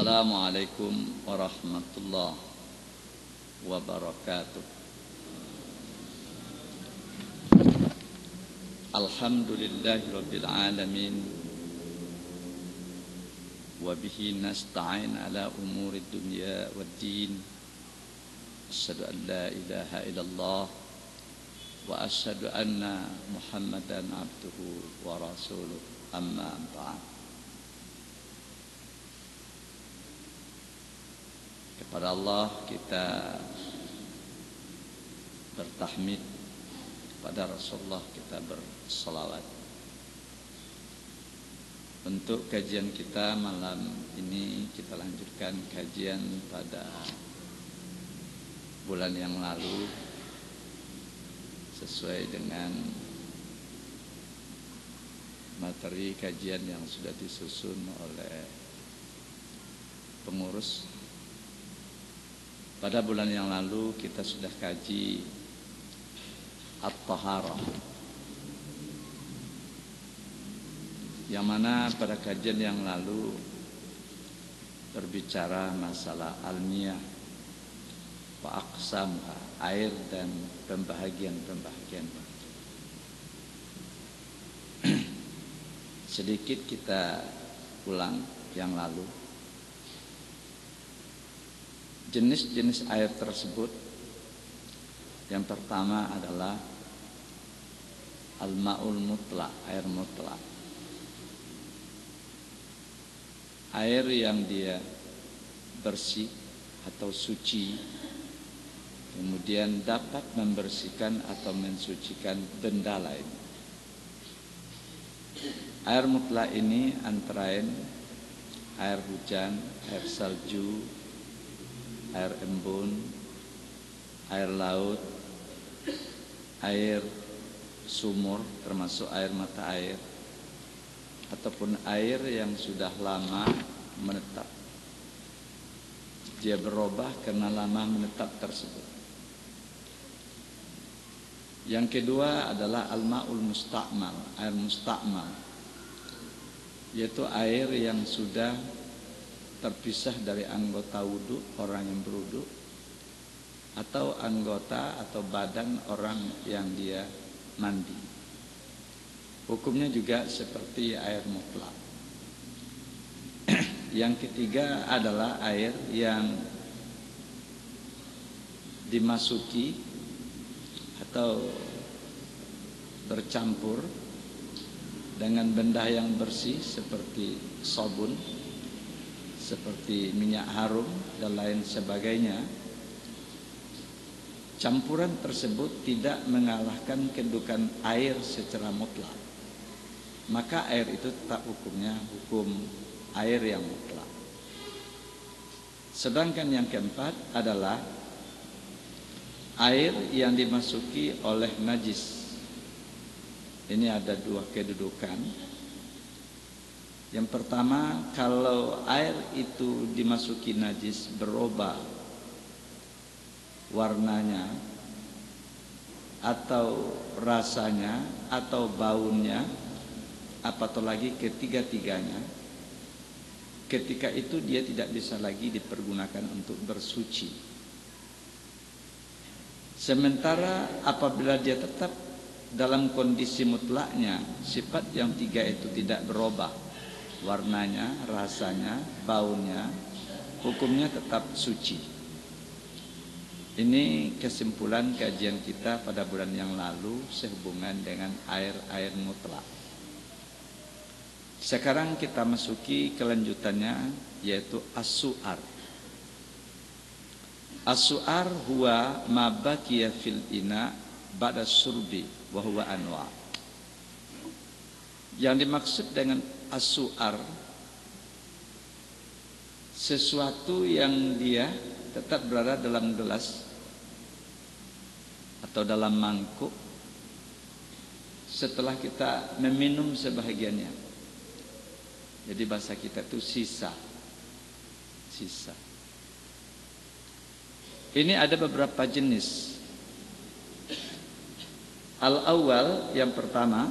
Assalamualaikum warahmatullahi wabarakatuh. Alhamdulillahirabbil alamin wa bihi nasta'in ala umurid dunya waddin. Asyhadu an la ilaha illallah wa asyhadu anna Muhammadan abduhu wa rasuluh. Amma ba'd. Kepada Allah kita bertahmid, kepada Rasulullah kita bersalawat. Untuk kajian kita malam ini kita lanjutkan kajian pada bulan yang lalu sesuai dengan materi kajian yang sudah disusun oleh pengurus. Pada bulan yang lalu kita sudah kaji At-Taharah, yang mana pada kajian yang lalu berbicara masalah almiyah wa aqsamha, air dan pembahagian-pembahagian. Sedikit kita ulang yang lalu. Jenis-jenis air tersebut, yang pertama adalah al-ma'ul mutlak, air mutlak. Air yang dia bersih atau suci, kemudian dapat membersihkan atau mensucikan benda lain. Air mutlak ini antara lain air hujan, air salju, air embun, air laut, air sumur termasuk air mata air, ataupun air yang sudah lama menetap. Dia berubah karena lama menetap tersebut. Yang kedua adalah al-ma'ul musta'mal, air musta'mal, yaitu air yang sudah terpisah dari anggota wudu orang yang berwudu atau anggota atau badan orang yang dia mandi. Hukumnya juga seperti air mutlak. Yang ketiga adalah air yang dimasuki atau bercampur dengan benda yang bersih seperti sabun, seperti minyak harum dan lain sebagainya. Campuran tersebut tidak mengalahkan kedudukan air secara mutlak, maka air itu tetap hukumnya hukum air yang mutlak. Sedangkan yang keempat adalah air yang dimasuki oleh najis. Ini ada dua kedudukan. Yang pertama, kalau air itu dimasuki najis berubah warnanya atau rasanya atau baunya, apatah lagi ketiga-tiganya, ketika itu dia tidak bisa lagi dipergunakan untuk bersuci. Sementara apabila dia tetap dalam kondisi mutlaknya, sifat yang tiga itu tidak berubah, warnanya, rasanya, baunya, hukumnya tetap suci. Ini kesimpulan kajian kita pada bulan yang lalu sehubungan dengan air-air mutlak. Sekarang kita masuki kelanjutannya, yaitu as-su'ar. As-su'ar huwa ma baqiya fil ina ba'da surbi wa huwa anwa'. Yang dimaksud dengan as-su'ar, sesuatu yang dia tetap berada dalam gelas atau dalam mangkuk setelah kita meminum sebahagiannya. Jadi bahasa kita itu sisa. Ini ada beberapa jenis. Al-awwal yang pertama,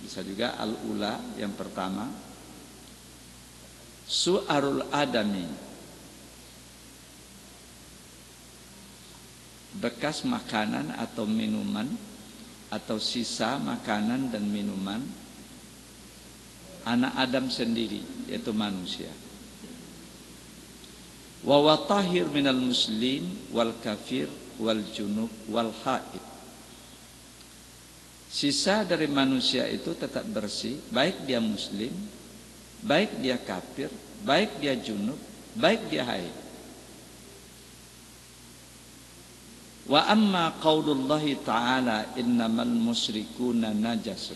bisa juga al-ula yang pertama, su'arul adami, bekas makanan atau minuman atau sisa makanan dan minuman anak Adam sendiri, yaitu manusia. Wa watahir minal muslim wal kafir wal junub wal haid. Sisa dari manusia itu tetap bersih, baik dia muslim, baik dia kafir, baik dia junub, baik dia haid. Wa amma qaulullahi ta'ala innamal musyrikuna najasun.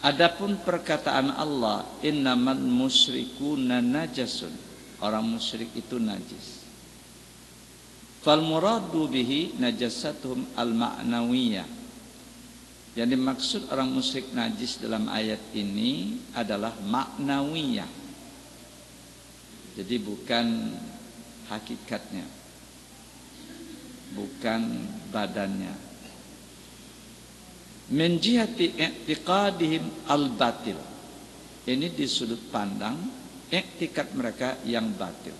Adapun perkataan Allah innamal musyrikuna najasun, orang musyrik itu najis. Fal muradu bihi najasatuhum al ma'nawiyah. Yang dimaksud orang musyrik najis dalam ayat ini adalah maknawiyah. Jadi bukan hakikatnya, bukan badannya. Min jihati i'tiqadihim al-batil. Ini di sudut pandang i'tiqad mereka yang batil.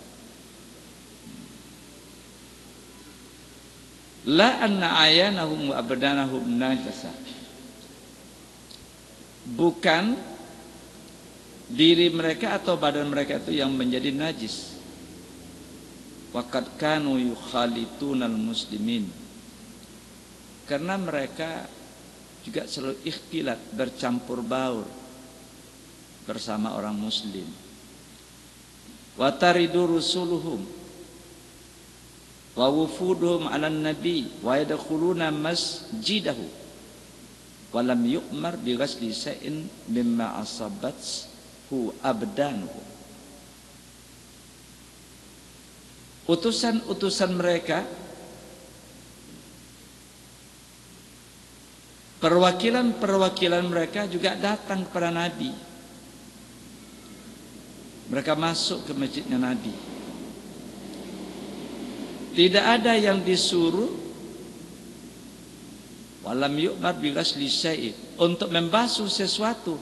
La anna ayanahum wa abdanahum najasa. Bukan diri mereka atau badan mereka itu yang menjadi najis. Waqad kanu yukhalitunal muslimin. Karena mereka juga selalu ikhtilat, bercampur baur bersama orang muslim. Wa taridu rusuluhum wa wufuduhum 'alan nabi wa yadkhuluna masjidahu wa lam yu'mar bi ghasli shay'in mimma asabathu abdanuhum. Utusan-utusan mereka, perwakilan-perwakilan mereka juga datang kepada Nabi. Mereka masuk ke masjidnya Nabi. Tidak ada yang disuruh walam yu'mar bi ghasli syai', untuk membasuh sesuatu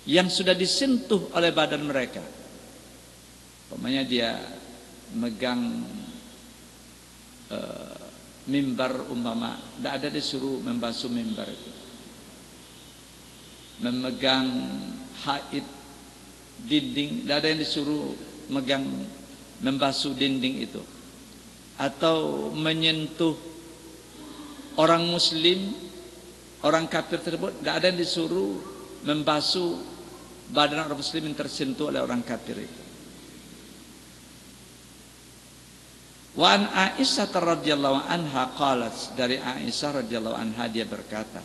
yang sudah disentuh oleh badan mereka. Umpamanya dia megang mimbar, umpama tidak ada disuruh membasuh mimbar itu. Memegang haid dinding, tidak ada yang disuruh megang membasuh dinding itu. Atau menyentuh orang muslim, orang kafir tersebut, tidak ada yang disuruh membasuh badan orang muslim yang tersentuh oleh orang kafir itu. Wa an Aisyah radhiyallahu anha qalat, dari Aisyah radhiyallahu anha dia berkata,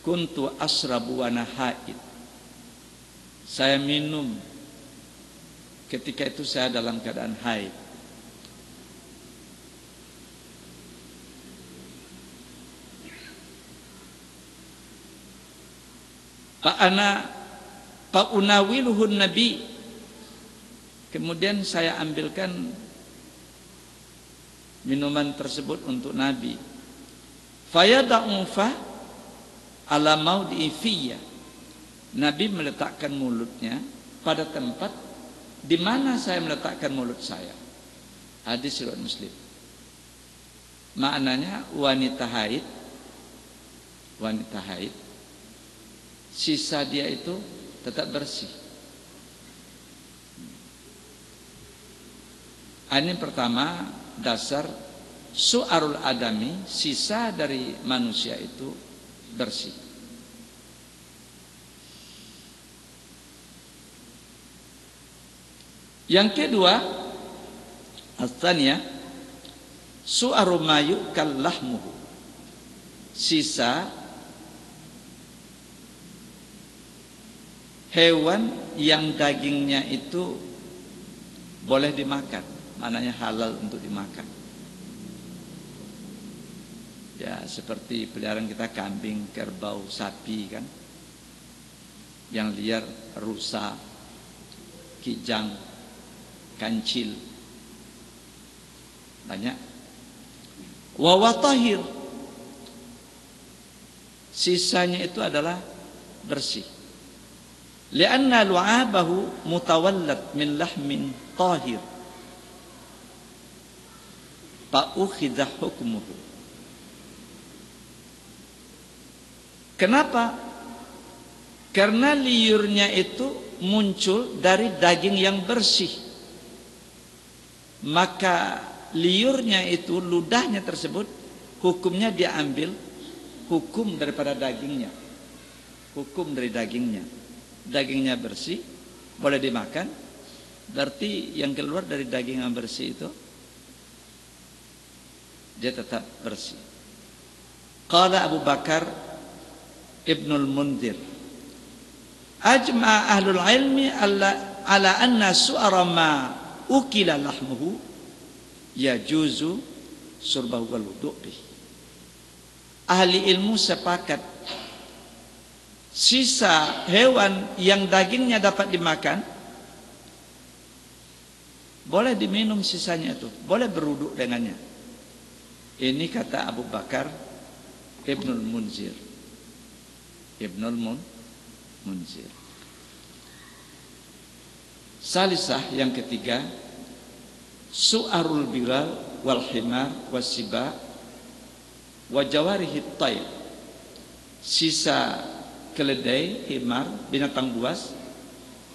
kuntu asrabu wa ana haid. Saya minum ketika itu saya dalam keadaan haid. Fa unawiluhun nabi. Kemudian saya ambilkan minuman tersebut untuk Nabi. Fayada'u fa ala maudhi fiyya. Nabi meletakkan mulutnya pada tempat di mana saya meletakkan mulut saya. Hadis riwayat Muslim. Maknanya wanita haid, sisa dia itu tetap bersih. Ini pertama, dasar su'arul adami, sisa dari manusia itu bersih. Yang kedua, asalnya su'aru ma yu'kal lahmuhu, sisa hewan yang dagingnya itu boleh dimakan, maknanya halal untuk dimakan. Ya, seperti peliharaan kita kambing, kerbau, sapi kan, yang liar, rusa, kijang, kancil, banyak. Wa watahir, sisanya itu adalah bersih. li'anna lu'abahu mutawallad min lahmin tahir fa'ukhidha hukmuhu. Kenapa? Karena liurnya itu muncul dari daging yang bersih, maka liurnya itu, ludahnya tersebut, hukumnya diambil hukum daripada dagingnya, hukum dari dagingnya. Dagingnya bersih, boleh dimakan, berarti yang keluar dari daging yang bersih itu dia tetap bersih. Qala Abu Bakar Ibnul Munzir, ajma'a ahlul ilmi ala anna su'ara ma ukila lahmuhu yajuzu surbahu wal wudu'i. Ahli ilmu sepakat sisa hewan yang dagingnya dapat dimakan boleh diminum sisanya itu, boleh berwudu dengannya. Ini kata Abu Bakar Ibnul Munzir. Ibnul Munzir. Salisah yang ketiga, su'arul bilal wal himar wasiba wa jawarihit tayr. Sisa keledai, himar, binatang buas,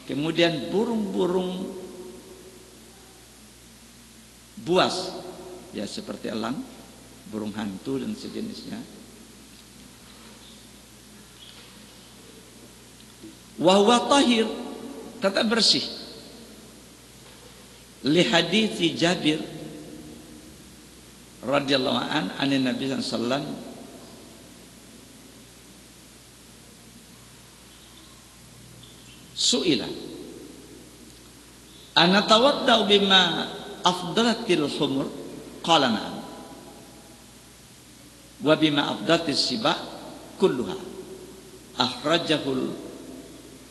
kemudian burung-burung buas, ya seperti elang, burung hantu dan sejenisnya. Wa huwa tahir, tetap bersih. Li hadithi Jabir radhiyallahu an Nabi sallallahu alaihi wasallam su'ila ana tawaddau bima afdalatil humur qala na'am wa bima afdalatis siba kulluha akhrajahul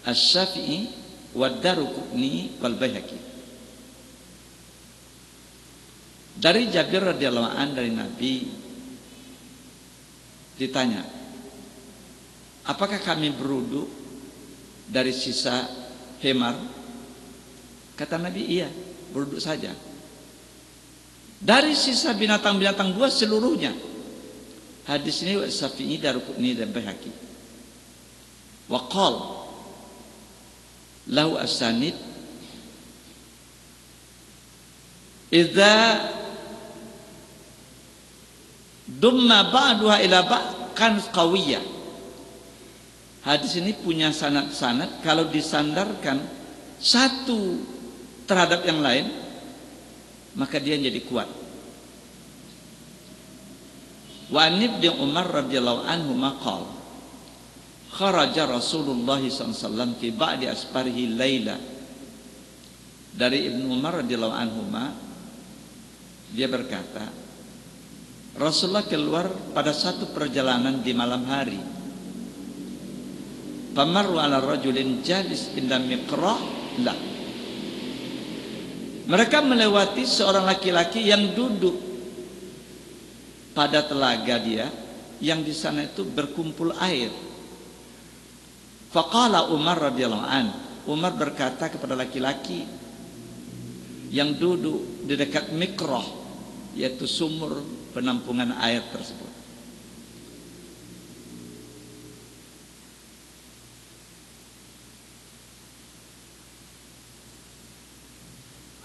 Asy-Syafi'i wa Daruqutni wal Baihaqi. Dari Jabir radhiyallahu an dari Nabi ditanya, apakah kami berwudu dari sisa hemar? Kata Nabi, iya, berwudu saja. Dari sisa binatang-binatang buas seluruhnya. Hadis ini Syafi'i, Daruqutni dan Baihaqi. Wa qala lahu asanid idza dumma ba'duha ila ba'd kan qawiyah. Hadis ini punya sanad-sanad, kalau disandarkan satu terhadap yang lain maka dia jadi kuat. Wa Ibnu Umar radhiyallahu anhu maqal kharaja Rasulullah SAW fi ba'di asfarihi laila. Dari Ibnu Umar radhiyallahu anhu dia berkata, Rasulullah keluar pada satu perjalanan di malam hari. Famarru ala rajulin jalis inda miqrah la. Mereka melewati seorang laki-laki yang duduk pada telaga dia, yang di sana itu berkumpul air. Faqala Umar radhiyallahu an, Umar berkata kepada laki-laki yang duduk di dekat mikrah, yaitu sumur penampungan air tersebut,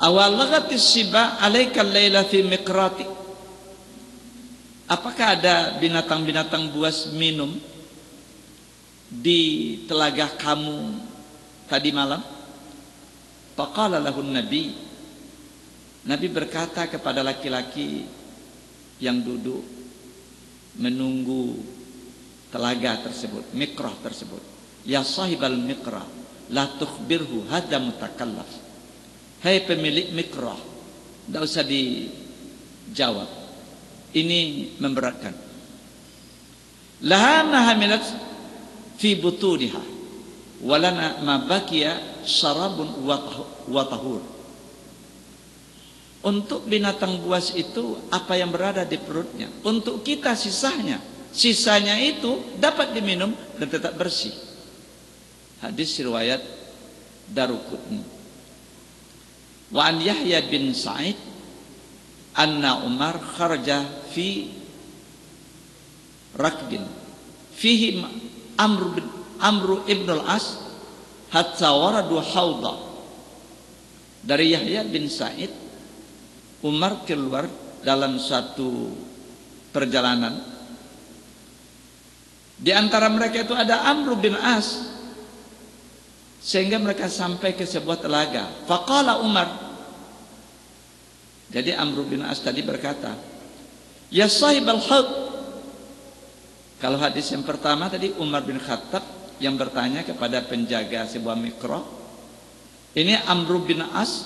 awal lagatis siba alaikal laila fi mikrati. Apakah ada binatang-binatang buas minum di telaga kamu tadi malam? Faqala lahun Nabi, Nabi berkata kepada laki-laki yang duduk menunggu telaga tersebut, mikrah tersebut, ya sahibal mikrah la tukhbirhu hadza mutakallaf. Hai pemilik mikrah, tidak usah dijawab, ini memberatkan. Laha ma hamilat fi butuniha walana ma baqiya syarabun wa tahur. Untuk binatang buas itu apa yang berada di perutnya, untuk kita sisanya itu dapat diminum dan tetap bersih. Hadis riwayat Daruqutni. Wa an Yahya bin Sa'id anna Umar kharaja fi rakbin fihi Amru ibn al-As hatta waradu hawda. Dari Yahya bin Sa'id, Umar keluar dalam satu perjalanan. Di antara mereka itu ada Amr bin As, sehingga mereka sampai ke sebuah telaga. Faqala Umar, jadi Amr bin As tadi berkata, ya sahibal haud. Kalau hadis yang pertama tadi Umar bin Khattab yang bertanya kepada penjaga sebuah mikro. Ini Amr bin As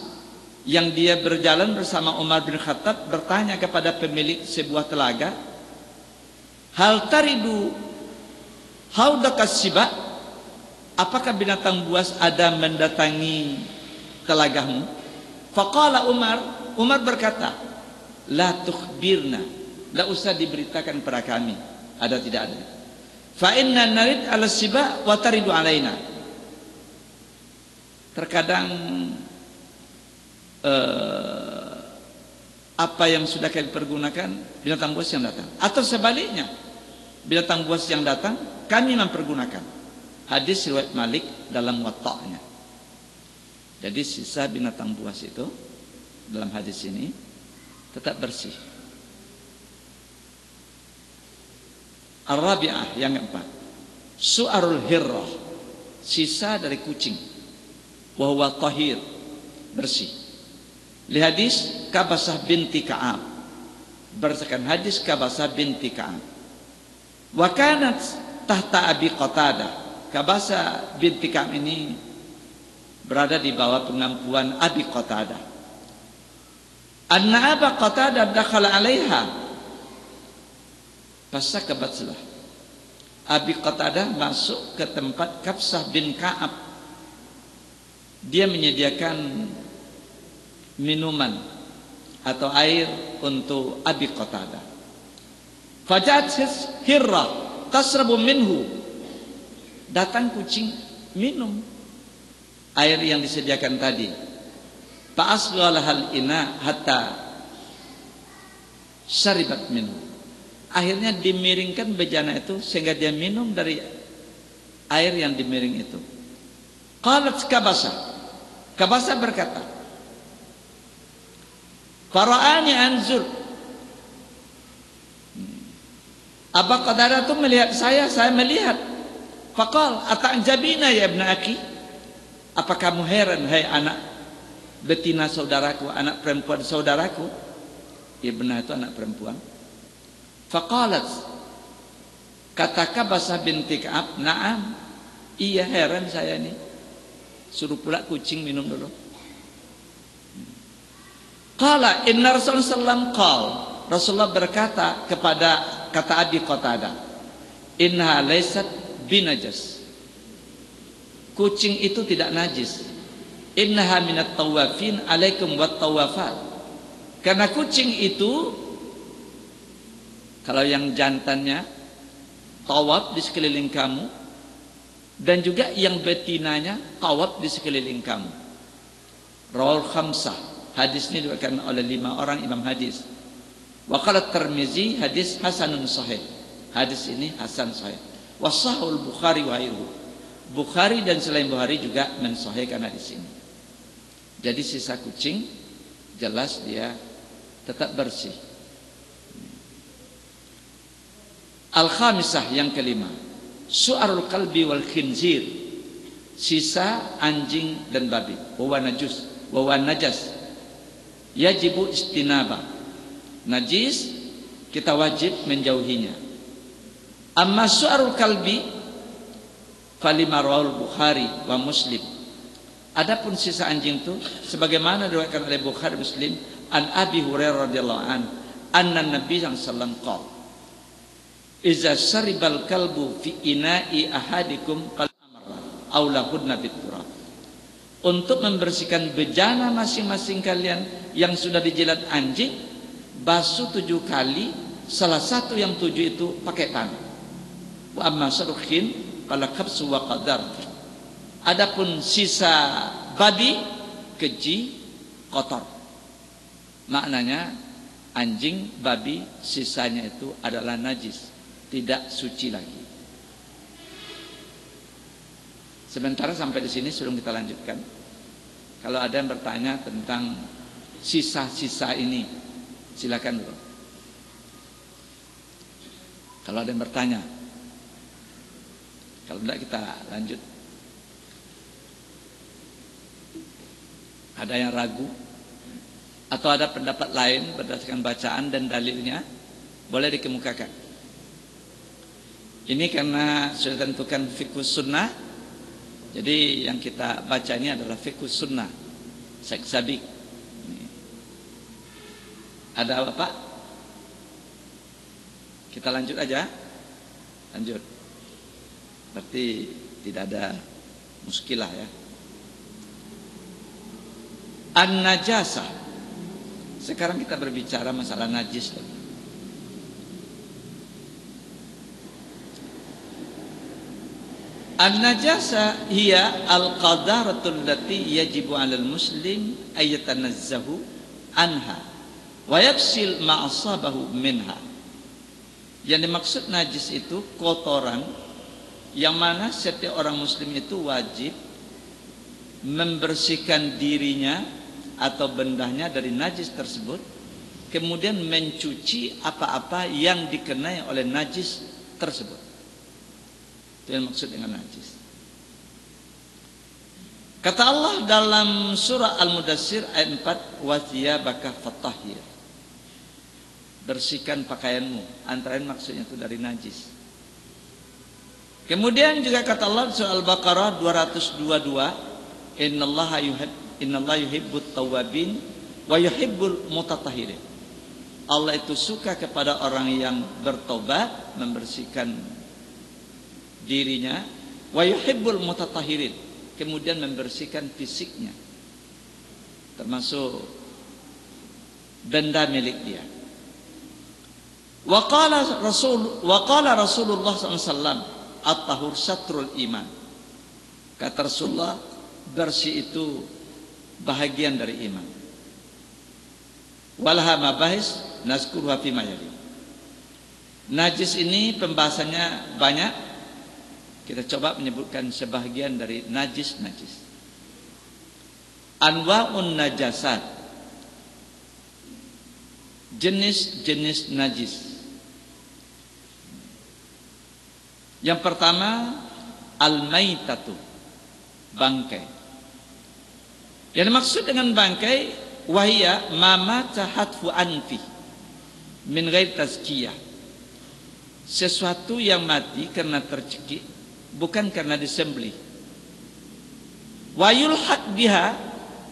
yang dia berjalan bersama Umar bin Khattab bertanya kepada pemilik sebuah telaga, hal taridu haudakas siba, apakah binatang buas ada mendatangi telagamu? Faqala Umar berkata, la tukhbirna, tidak usah diberitakan kepada kami, ada tidak ada. Fa inna narid ala siba wa taridu alaina. Terkadang apa yang sudah kami pergunakan binatang buas yang datang, atau sebaliknya binatang buas yang datang kami mempergunakan. Hadis riwayat Malik dalam Muwatta'nya. Jadi sisa binatang buas itu dalam hadis ini tetap bersih. Ar-Rabi'ah, yang keempat, su'arul hirrah, sisa dari kucing, wa huwa tahir, bersih. Li hadis Kabasah binti Ka'ab, berdasarkan hadis Kabasah binti Ka'ab. Wa kanat tahta Abi Qatadah. Kabasah binti Ka'ab ini berada di bawah pengampuan Abi Qatadah. Anna Aba Qatadah dakhala 'alaiha fasakabatlah. Abi Qatadah masuk ke tempat Kabsah bin Ka'ab. Dia menyediakan minuman atau air untuk Abi Qatadah. Fajat hirrah tasrabu minhu. Datang kucing minum air yang disediakan tadi. Fa'asghalahal ina hatta syaribat minhu. Akhirnya dimiringkan bejana itu sehingga dia minum dari air yang dimiring itu. Qalat Kabasah berkata, fara'ani anzur. Abu Qatadah itu melihat saya melihat. Faqal ata'jabina ya ibn aki. Apa kamu heran hai anak betina saudaraku, anak perempuan saudaraku? Ibnah itu anak perempuan. Faqalat, kata Kabasah binti Ka'ab, na'am, iya heran saya ini. Suruh pula kucing minum dulu. Qala inna Rasulullah sallallahu qal, Rasulullah berkata kepada kata Abi Qatadah, inna laysat binajas. Kucing itu tidak najis. Innaha minat tawafin alaikum wat tawafat. Karena kucing itu kalau yang jantannya tawaf di sekeliling kamu, dan juga yang betinanya tawaf di sekeliling kamu. Rawal khamsah, hadis ini diriwayatkan oleh 5 orang imam hadis. Wa qala Tirmizi hadis hasanun sahih. Hadis ini hasan sahih. Wa sahul Bukhari wa ghairuhu. Bukhari dan selain Bukhari juga mensahihkan hadis ini. Jadi sisa kucing jelas dia tetap bersih. Al-khamisah, yang kelima, su'arul kalbi wal khinzir, sisa anjing dan babi, wa najas yajibu istinaba, najis kita wajib menjauhinya. Amma su'arul kalbi falima rawal Bukhari wa Muslim. Adapun sisa anjing itu sebagaimana diriwayatkan oleh Bukhari Muslim an Abi Hurairah radhiyallahu an anna Nabi sallallahu alaihi wasallam qala iza saribal kalbu fi ina'i ahadikum qal amarra aw lahunna biturab. Untuk membersihkan bejana masing-masing kalian yang sudah dijilat anjing, basuh 7 kali, salah satu yang 7 itu pakai tanah. Wa amma sarukhin qala kabsu wa qadar. Adapun sisa babi keji kotor. Maknanya anjing, babi sisanya itu adalah najis, tidak suci lagi. Sementara sampai di sini sebelum kita lanjutkan, kalau ada yang bertanya tentang sisa-sisa ini, silakan dulu. Kalau ada yang bertanya, kalau tidak kita lanjut. Ada yang ragu atau ada pendapat lain berdasarkan bacaan dan dalilnya, boleh dikemukakan. Ini karena sudah tentukan fiqhus sunnah, jadi yang kita baca ini adalah fiqhus sunnah. Syekh Sabiq. Ada apa Pak? Kita lanjut aja. Lanjut. Berarti tidak ada muskilah ya. An-najasah. Sekarang kita berbicara masalah najis. An-najasah hiya al-qadaratul lati yajibu 'alal muslim ayatanazzahu anha wa yafsil ma asabahu minha. Yang dimaksud najis itu kotoran yang mana setiap orang muslim itu wajib membersihkan dirinya atau bendahnya dari najis tersebut, kemudian mencuci apa-apa yang dikenai oleh najis tersebut. Itu yang maksud dengan najis. Kata Allah dalam surah Al-Mudassir ayat 4, wa thiyabaka fatahhir. Bersihkan pakaianmu. Antara lain maksudnya itu dari najis. Kemudian juga kata Allah surah Al-Baqarah 222, Innallaha yuhibbut tawwabin wa yuhibbul mutatahhirin. Allah itu suka kepada orang yang bertobat, membersihkan dirinya, wa yuhibbul mutatahhirin, kemudian membersihkan fisiknya, termasuk benda milik dia. Wa qala Rasulullah SAW, at-tahur satrul iman. Kata Rasulullah, bersih itu bahagian dari iman. Walaha mabahis nazkuruha fima yali. Najis ini pembahasannya banyak. Kita coba menyebutkan sebahagian dari najis-najis. Anwa'un najasat. Jenis-jenis najis. Yang pertama, al-maitatu, bangkai. Yang dimaksud dengan bangkai, wahia mama tahatfu anfi min ghairi tazkiyah. Sesuatu yang mati karena tercekik, bukan karena disembelih. Wa yulhaq biha,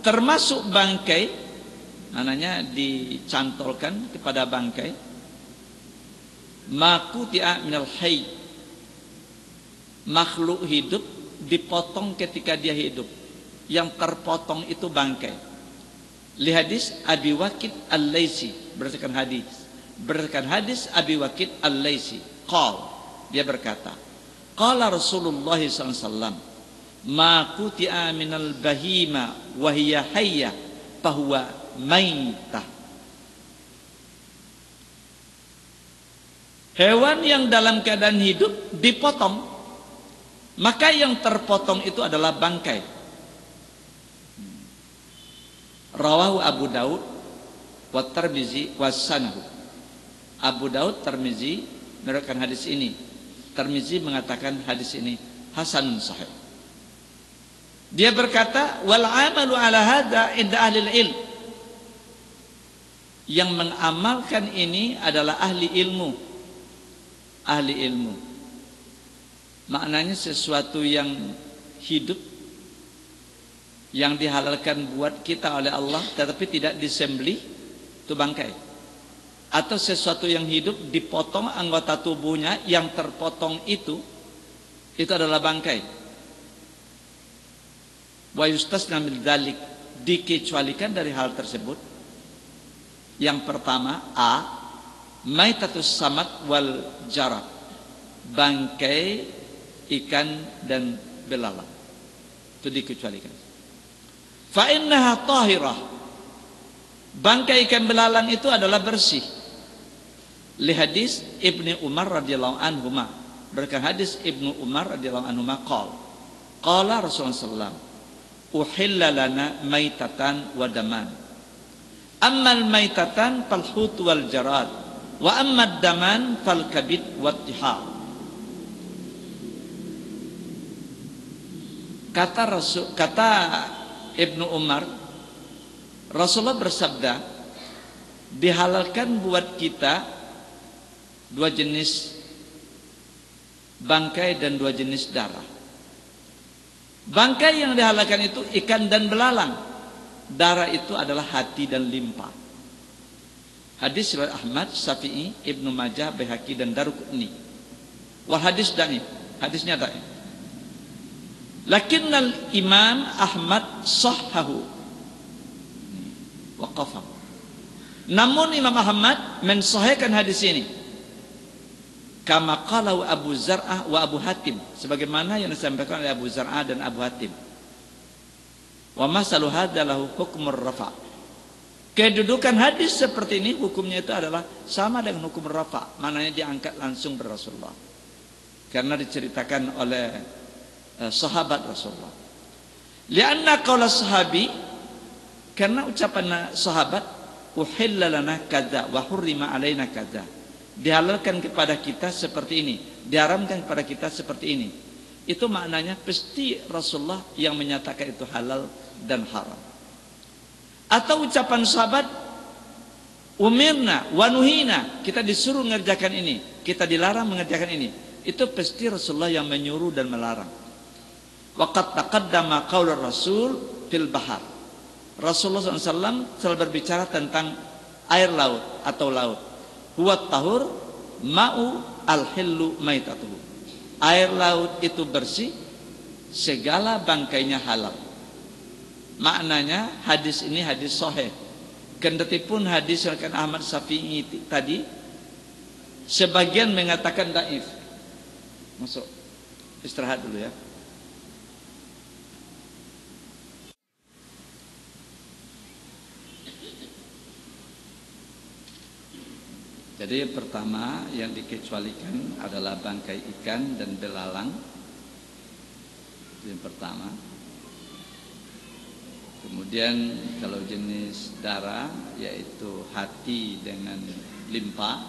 termasuk bangkai, maknanya dicantolkan kepada bangkai, maquti'a minal hayy, makhluk hidup dipotong ketika dia hidup. Yang terpotong itu bangkai. Li hadis Abi Waqid Al-Laitsi, berdasarkan hadis Abi Waqid Al-Laitsi, dia berkata, qala Rasulullah SAW, ma quti'a minal bahima wa hiya hayya fahuwa maitah. Hewan yang dalam keadaan hidup dipotong, maka yang terpotong itu adalah bangkai. Rawahu Abu Daud wa Tirmizi wa sanahu. Abu Daud, Tirmizi meriwayatkan hadis ini. Tirmizi mengatakan hadis ini hasanun sahih. Dia berkata, wal amalu ala hadza inda ahli ilm. Yang mengamalkan ini adalah ahli ilmu. Ahli ilmu. Maknanya sesuatu yang hidup, yang dihalalkan buat kita oleh Allah tetapi tidak disembelih, itu bangkai. Atau sesuatu yang hidup dipotong anggota tubuhnya, yang terpotong itu adalah bangkai. Wa yustasna min dzalik, dikecualikan dari hal tersebut. Yang pertama, a maitatus samak wal jarab, bangkai ikan dan belalang. Itu dikecualikan. Fa innaha tahirah. Bangkai ikan belalang itu adalah bersih. Li hadis Ibnu Umar radhiyallahu anhuma. Berdasarkan hadis Ibnu Umar radhiyallahu anhuma qala Rasulullah sallallahu uhilla lana maitatan wa daman. Ammal maitatan fal hut wal jarad wa ammad daman fal kabid wat tihal. Kata Ibnu Umar, Rasulullah bersabda, dihalalkan buat kita dua jenis bangkai dan dua jenis darah. Bangkai yang dihalalkan itu ikan dan belalang. Darah itu adalah hati dan limpa. Hadis riwayat Ahmad, Syafi'i, Ibnu Majah, Baihaqi dan Daruqutni. Wal hadis dhaif. Hadisnya dhaif. Lakinnal Imam Ahmad sahhahu wa qafahu. Namun Imam Ahmad mensahihkan hadis ini. Kama qala Abu Zar'ah wa Abu Hatim, sebagaimana yang disampaikan oleh Abu Zar'ah dan Abu Hatim. Wa masalu hadza lahu hukmur rafa. Kedudukan hadis seperti ini hukumnya itu adalah sama dengan hukum rafa, maknanya diangkat langsung dari Rasulullah. Karena diceritakan oleh sahabat Rasulullah. Lianna qaula sahabi, karena ucapan sahabat, uhilla lana kadza wa hurrima alaina kadza. Dihalalkan kepada kita seperti ini, diharamkan kepada kita seperti ini. Itu maknanya pasti Rasulullah yang menyatakan itu halal dan haram. Atau ucapan sahabat, umirna wa nuhina, kita disuruh mengerjakan ini, kita dilarang mengerjakan ini. Itu pasti Rasulullah yang menyuruh dan melarang. Waqad taqaddama qaul Rasul fil bahar. Rasulullah SAW selalu berbicara tentang air laut atau laut. Huwa tahur ma'u al-hillu maitatuhu. Air laut itu bersih, segala bangkainya halal. Maknanya hadis ini hadis sahih. Kendatipun hadis riwayat Ahmad Syafi'i tadi sebagian mengatakan dhaif. Masuk istirahat dulu ya. Jadi pertama yang dikecualikan adalah bangkai ikan dan belalang. Itu yang pertama. Kemudian kalau jenis darah yaitu hati dengan limpa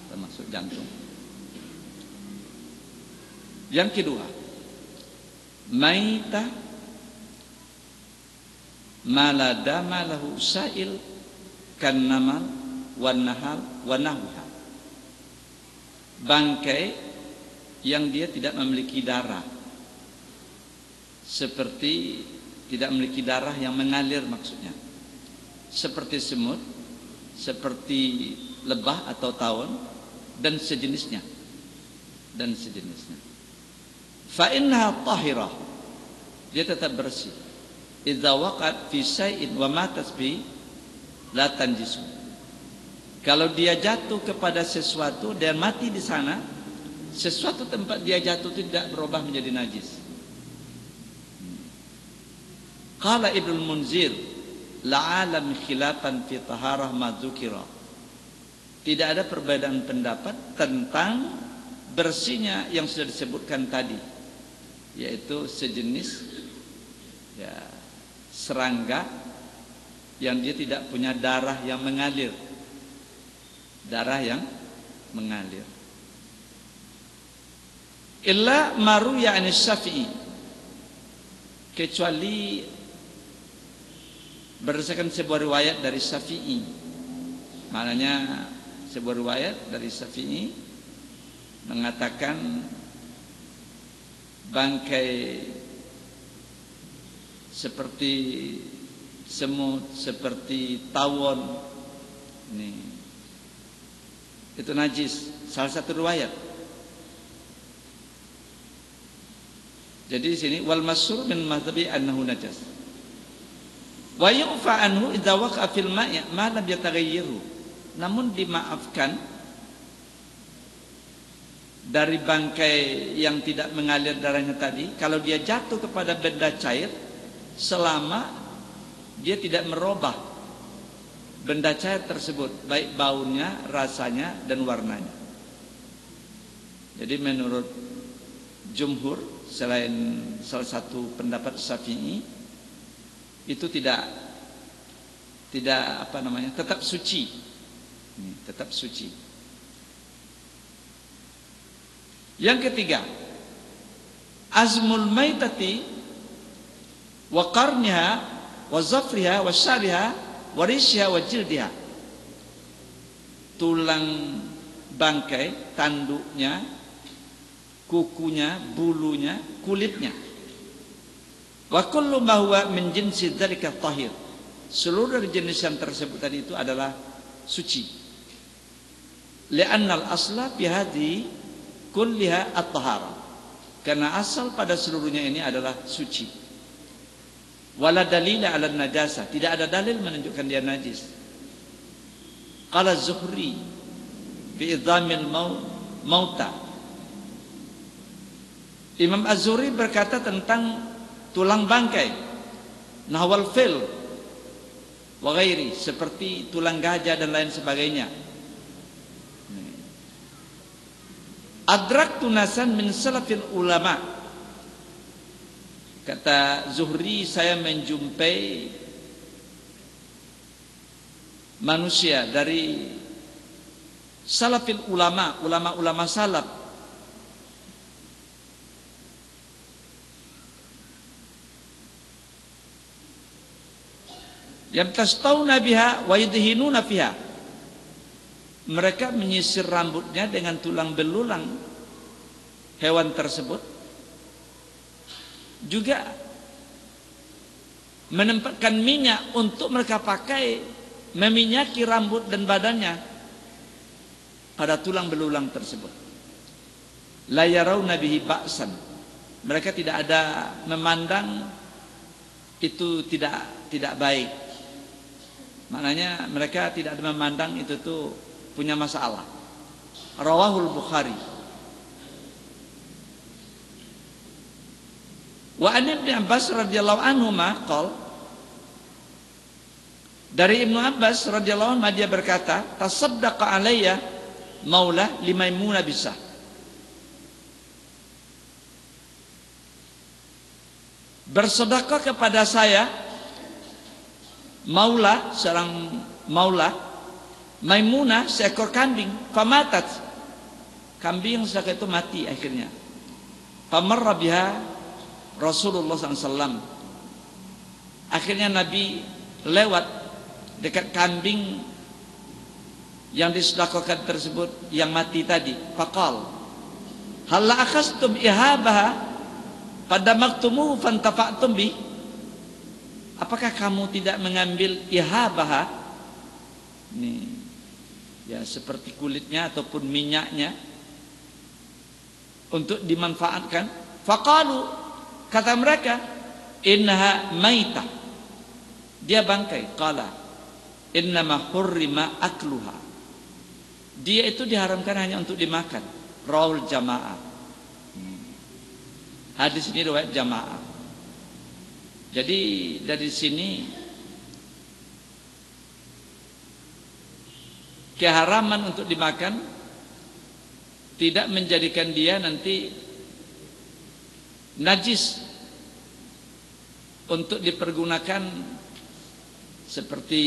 termasuk jantung. Yang kedua, maitah maladama lahu sa'il kannamal wan nahal wan nahwa. Bangkai yang dia tidak memiliki darah, seperti tidak memiliki darah yang mengalir maksudnya, seperti semut, seperti lebah atau tawon dan sejenisnya. Fa innaha tahirah, dia tetap bersih. Idza waqat fi syai'in wa matat bi la tanjisu. Kalau dia jatuh kepada sesuatu dan mati di sana, sesuatu tempat dia jatuh tidak berubah menjadi najis. Qala Ibnu Munzir, la'alam khilafan fi taharah ma dzukira. Tidak ada perbedaan pendapat tentang bersihnya yang sudah disebutkan tadi, yaitu sejenis ya, serangga yang dia tidak punya darah yang mengalir. Darah yang mengalir. Illa maruya an Syafi'i, kecuali berdasarkan sebuah riwayat dari Syafi'i. Maknanya sebuah riwayat dari Syafi'i mengatakan bangkai seperti semut, seperti tawon ini itu najis, salah satu riwayat. Jadi di sini wal masyhur min mazhabi annahu najas. Wa yu'fa anhu idza waqa'a fil ma'i ma lam yataghayyiru. Namun dimaafkan dari bangkai yang tidak mengalir darahnya tadi, kalau dia jatuh kepada benda cair, selama dia tidak merubah benda cair tersebut, baik baunya, rasanya, dan warnanya. Jadi menurut jumhur, selain salah satu pendapat Syafi'i, itu tidak tetap suci, tetap suci. Yang ketiga, azmul maitati wa qarniha wa zafriha wa syariha wa rishiha wa jildiha. Tulang bangkai, tanduknya, kukunya, bulunya, kulitnya. Wa kullu ma huwa min jinsi dzalika tahir. Seluruh jenis yang tersebut tadi itu adalah suci. Li'anna al-asla fi hadhihi kulliha at-tahara. Karena asal pada seluruhnya ini adalah suci. Wala dalila 'ala najasa, tidak ada dalil menunjukkan dia najis. Qala Az-Zuhri fi idhamil mauta. Imam Az-Zuhri berkata tentang tulang bangkai, nahwal fil wa ghairi, seperti tulang gajah dan lain sebagainya. Adraktu nasan min salafil ulama. Kata Zuhri, saya menjumpai manusia dari salafil ulama, ulama-ulama salaf, yamtastawna biha wa yudhinuna fiha. Mereka menyisir rambutnya dengan tulang belulang hewan tersebut, juga menempatkan minyak untuk mereka pakai meminyaki rambut dan badannya pada tulang belulang tersebut. La yarawna bihi ba'san. Mereka tidak ada memandang itu tidak baik. Maknanya mereka tidak ada memandang itu tuh punya masalah. Rawahul Bukhari. Wa an Ibnu Abbas radhiyallahu anhu maqal, dari Ibnu Abbas radhiyallahu anhu dia berkata, tasaddaqa alayya maula limaimunah bisa. Bersedekah kepada saya maula, seorang maula, Maimunah, seekor kambing, famatat, kambing yang itu mati akhirnya. Famarra biha Rasulullah SAW. Akhirnya Nabi lewat dekat kambing yang disedekahkan tersebut yang mati tadi. Faqal, hal la akhastum ihabaha fadamaktumu fantafa'tum bi. Apakah kamu tidak mengambil ihabaha? Nih, ya seperti kulitnya ataupun minyaknya untuk dimanfaatkan. Faqalu, kata mereka, innaha maitah, dia bangkai. Qala innama hurrima akluha, dia itu diharamkan hanya untuk dimakan. Rawul jamaah. Hadis ini riwayat jamaah. Jadi dari sini keharaman untuk dimakan tidak menjadikan dia nanti najis untuk dipergunakan seperti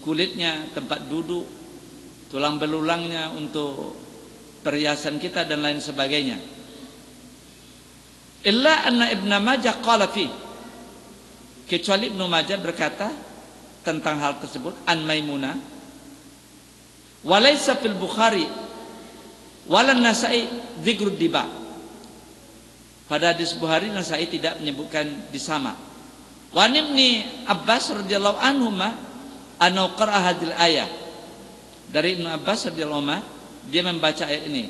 kulitnya, tempat duduk, tulang belulangnya untuk perhiasan kita dan lain sebagainya. Illa anna Ibnu Majah qala fi, kecuali Ibnu Majah berkata tentang hal tersebut, an Maimunah, walaysa fil Bukhari walan Nasa'i dzikrud diba. Pada hadis Bukhari, Nasa'i tidak menyebutkan disama. Wa Ibnu Abbas radhiyallahu anhuma anau qara'a hadil ayah. Dari Ibnu Abbas radhiyallahu anhu, dia membaca ayat ini.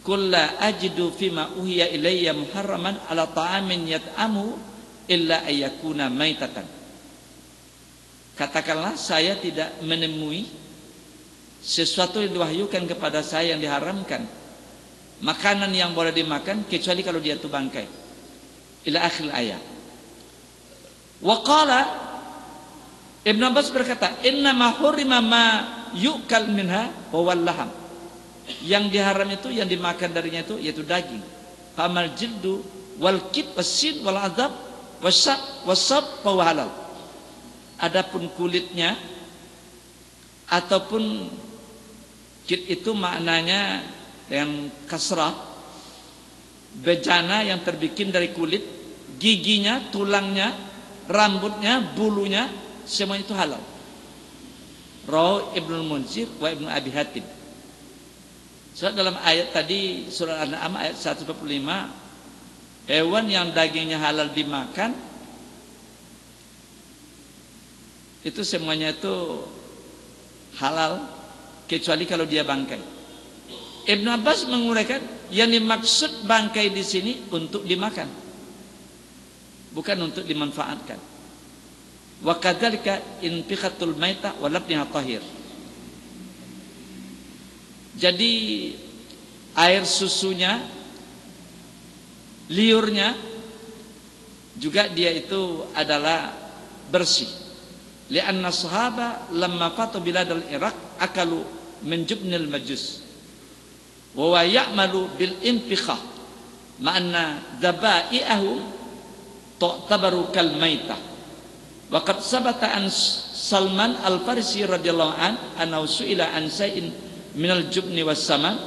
Kulla ajidu fima uhiya ilayya muharraman ala ta'amin yat'amu illa ayyakuna maitatan. Katakanlah, saya tidak menemui sesuatu yang diwahyukan kepada saya yang diharamkan makanan yang boleh dimakan kecuali kalau dia itu bangkai. Ila akhir ayat. Wa qala Ibn Abbas berkata, "Inna ma hurima ma yu'kal minha wa wal laham." Yang diharam itu, yang dimakan darinya itu yaitu daging. Famal jildu wal kit wasin wal adab wasab fa halal. Adapun kulitnya ataupun kit itu maknanya dengan kasrah, bejana yang terbikin dari kulit, giginya, tulangnya, rambutnya, bulunya, semua itu halal. Rawi Ibnu Munzir wa Ibnu Abi Hatim. So, dalam ayat tadi surah Al-An'am ayat 145, hewan yang dagingnya halal dimakan itu semuanya itu halal kecuali kalau dia bangkai. Ibnu Abbas menguraikan yang dimaksud bangkai di sini untuk dimakan, bukan untuk dimanfaatkan. Wa kadzalika infiqatul maita wa labniha tahir. Jadi air susunya, liurnya juga dia itu adalah bersih. Lianna sahaba lamma fatu biladal Iraq akalu min jubnil majus wa ya'malu bil infiqah ma'anna dhabaihum tu'tabaru kal maitah. Wa qad sabata an Salman al-Farisi radhiyallahu anhu su'ila an shay'in minal jubni was saman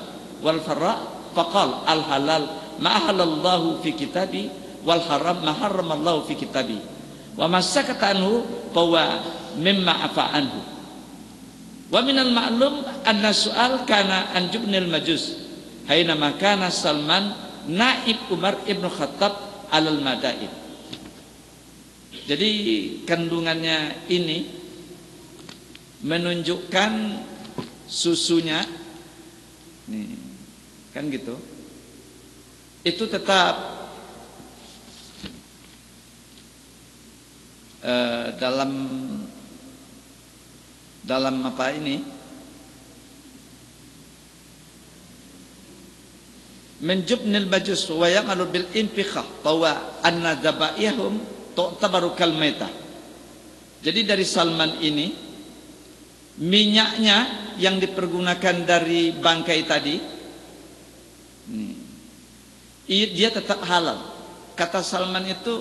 wal farra faqal al halal ma halallahu fi kitabi wal haram ma haramallahu fi kitabi wa masakata anhu fawa mimma afa anhu. Wa minal ma'lum anna su'al kana an jubnil majus haina makana Salman naib Umar ibn Khattab alal madain. Jadi kandungannya ini menunjukkan susunya nih, kan gitu, itu tetap dalam apa ini menjubnil majus wa ya'malu bil infiqah bahwa anna dhabaihum tu'tabaru kal maitah. Jadi dari Salman ini minyaknya yang dipergunakan dari bangkai tadi dia tetap halal. Kata Salman itu,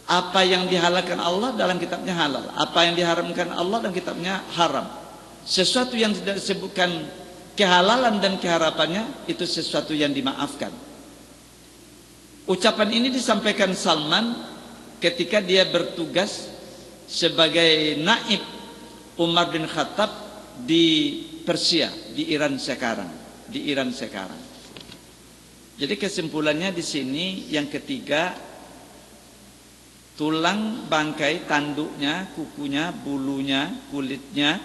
apa yang dihalalkan Allah dalam kitabnya halal, apa yang diharamkan Allah dalam kitabnya haram. Sesuatu yang tidak disebutkan kehalalan dan keharapannya itu sesuatu yang dimaafkan. Ucapan ini disampaikan Salman ketika dia bertugas sebagai naib Umar bin Khattab di Persia, di Iran sekarang, Jadi kesimpulannya di sini yang ketiga, tulang bangkai, tanduknya, kukunya, bulunya, kulitnya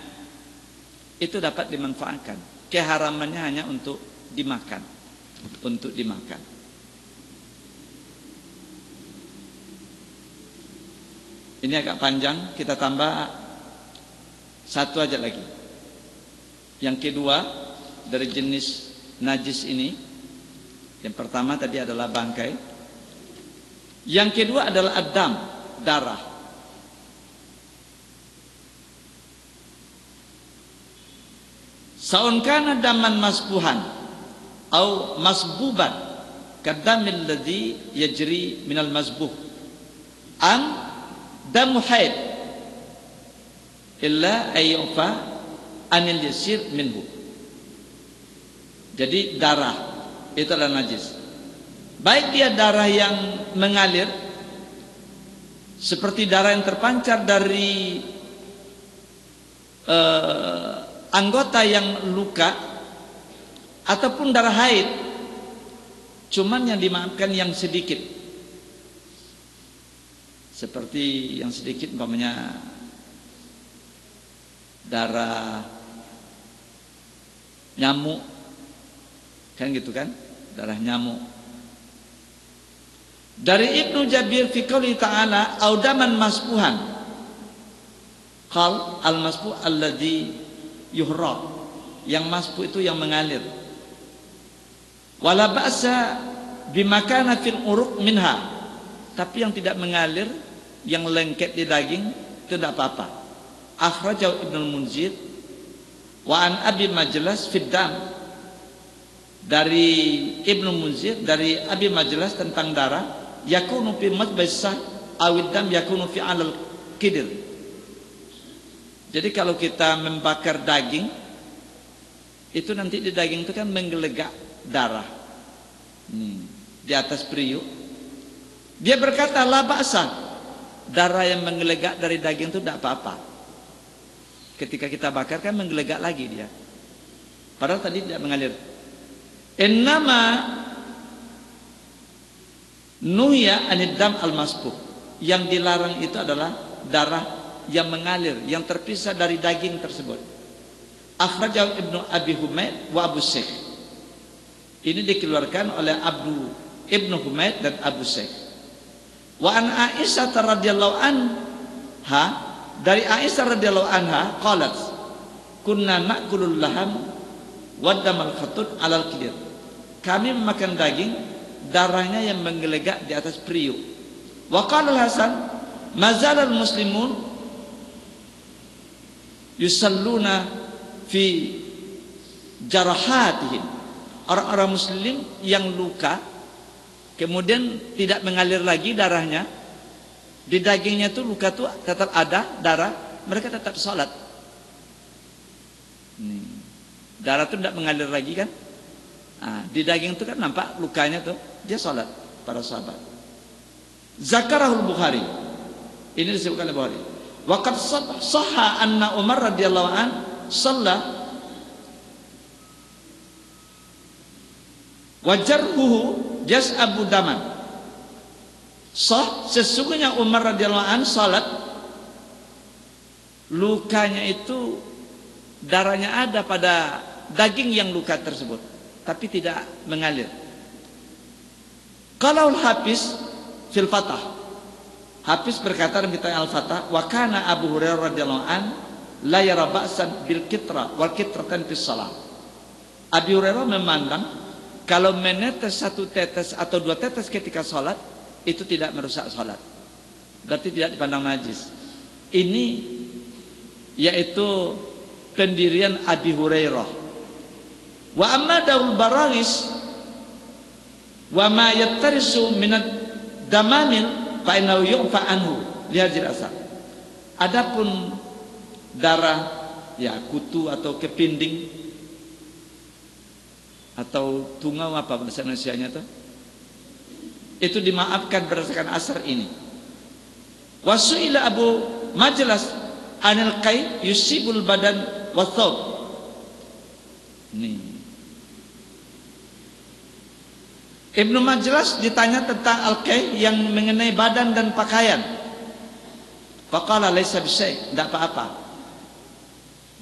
itu dapat dimanfaatkan. Keharamannya hanya untuk dimakan, Ini agak panjang, kita tambah satu aja lagi. Yang kedua dari jenis najis ini, yang pertama tadi adalah bangkai, yang kedua adalah adam, darah. Saun kana daman masbuhan au masbuban kadamil ladzi yajri minal masbuh am damu haid illa ayyufa anil yasir minhu. Jadi darah itu adalah najis, baik dia darah yang mengalir seperti darah yang terpancar dari anggota yang luka, ataupun darah haid, cuman yang dimaafkan yang sedikit, seperti yang sedikit umpamanya darah nyamuk, kan gitu kan, darah nyamuk. Dari Ibnu Jabir fi qouli ta'ala audaman masbuhan, qal al masbu alladhi yuhraq, yang masbu itu yang mengalir. Wala ba'sa bimakana fil uruq minha. Tapi yang tidak mengalir, yang lengket di daging itu tidak apa-apa. Akhrajahu Ibnul Munzir wa an Abi Majlas fid dam. Dari Ibnu Munzir, dari Abi Majlas tentang darah, yakunu fi matbasah awid dam yakunu fi alal kidir. Jadi kalau kita membakar daging, itu nanti di daging itu kan menggelegak darah di atas periuk. Dia berkata la ba'sa, darah yang menggelegak dari daging itu tidak apa-apa. Ketika kita bakar kan menggelegak lagi dia, padahal tadi tidak mengalir. Innama nuhya anid dam al masfuh, yang dilarang itu adalah darah yang mengalir, yang terpisah dari daging tersebut. Akhrajahu Ibnu Abi Humaid wa Abu Syekh. Ini dikeluarkan oleh Ibnu Humaid dan Abu Syekh. Wa an Aisyah radhiyallahu anha, dari Aisyah radhiyallahu anha qalat kunna na'kulul laham wa damal khatut alal kidir. Kami memakan daging, darahnya yang menggelegak di atas periuk. Wa qala Hasan mazalal muslimun yusalluna fi jarahatihim. Orang-orang muslim yang luka kemudian tidak mengalir lagi darahnya, di dagingnya tuh luka tuh tetap ada darah, mereka tetap sholat. Darah tuh tidak mengalir lagi kan, di daging itu kan nampak lukanya tuh, dia sholat para sahabat. Zakarahul Bukhari, ini disebutkan oleh Bukhari. Waqad sahha anna Umar radhiyallahu an shalla wajarhuhu jas'abu daman. Sesungguhnya Umar radhiyallahu an salat, lukanya itu darahnya ada pada daging yang luka tersebut, tapi tidak mengalir. Kalau Hafiz fil Fatah, Hafiz berkata dalam kitab Al-Fatah, wa kana Abu Hurairah radhiyallahu an la yara ba'san bil kitra wal kitratan fis shalah. Abu Hurairah memandang kalau menetes satu tetes atau dua tetes ketika sholat itu tidak merusak sholat, berarti tidak dipandang najis. Ini yaitu pendirian Abi Hurairah. Wa amma daul barawis wa ma yattarisu minad damamil fa innahu yu'fa anhu lihadzal asar. Adapun darah ya kutu atau kepinding atau tungau apa bahasa Indonesianya itu dimaafkan berdasarkan asar ini. Wasu'ila Abu Majlas anil qai yusibul badan wa thawb. Ibnu Majlas ditanya tentang al-qai yang mengenai badan dan pakaian. Faqala laisa bisyai, tidak apa-apa.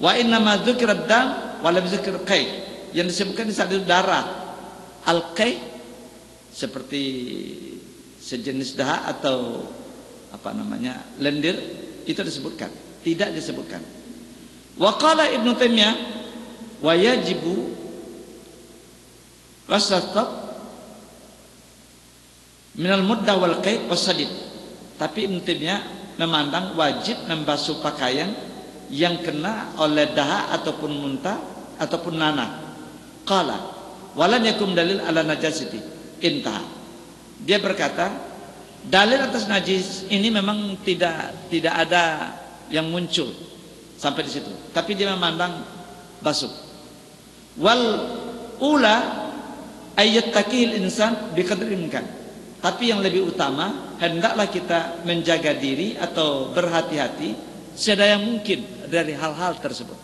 Wa inna ma dzukira dam wa lam dzukir qai. Yang disebutkan di saat itu darah. Al-qai seperti sejenis daha atau apa namanya lendir, itu disebutkan, tidak disebutkan. Wa qala Ibnu Taimiyah wa yajibu wasatab minal muddah wal qai wasadid. Tapi Ibnu Taimiyah memandang wajib membasuh pakaian yang kena oleh daha ataupun muntah ataupun nanah. Qala walam yakum dalil ala najasati intah. Dia berkata dalil atas najis ini memang tidak ada yang muncul sampai di situ, tapi dia memandang basuh. Wal ula ayyattaqil insan biqadri imkan. Tapi yang lebih utama, hendaklah kita menjaga diri atau berhati-hati sedaya mungkin dari hal-hal tersebut.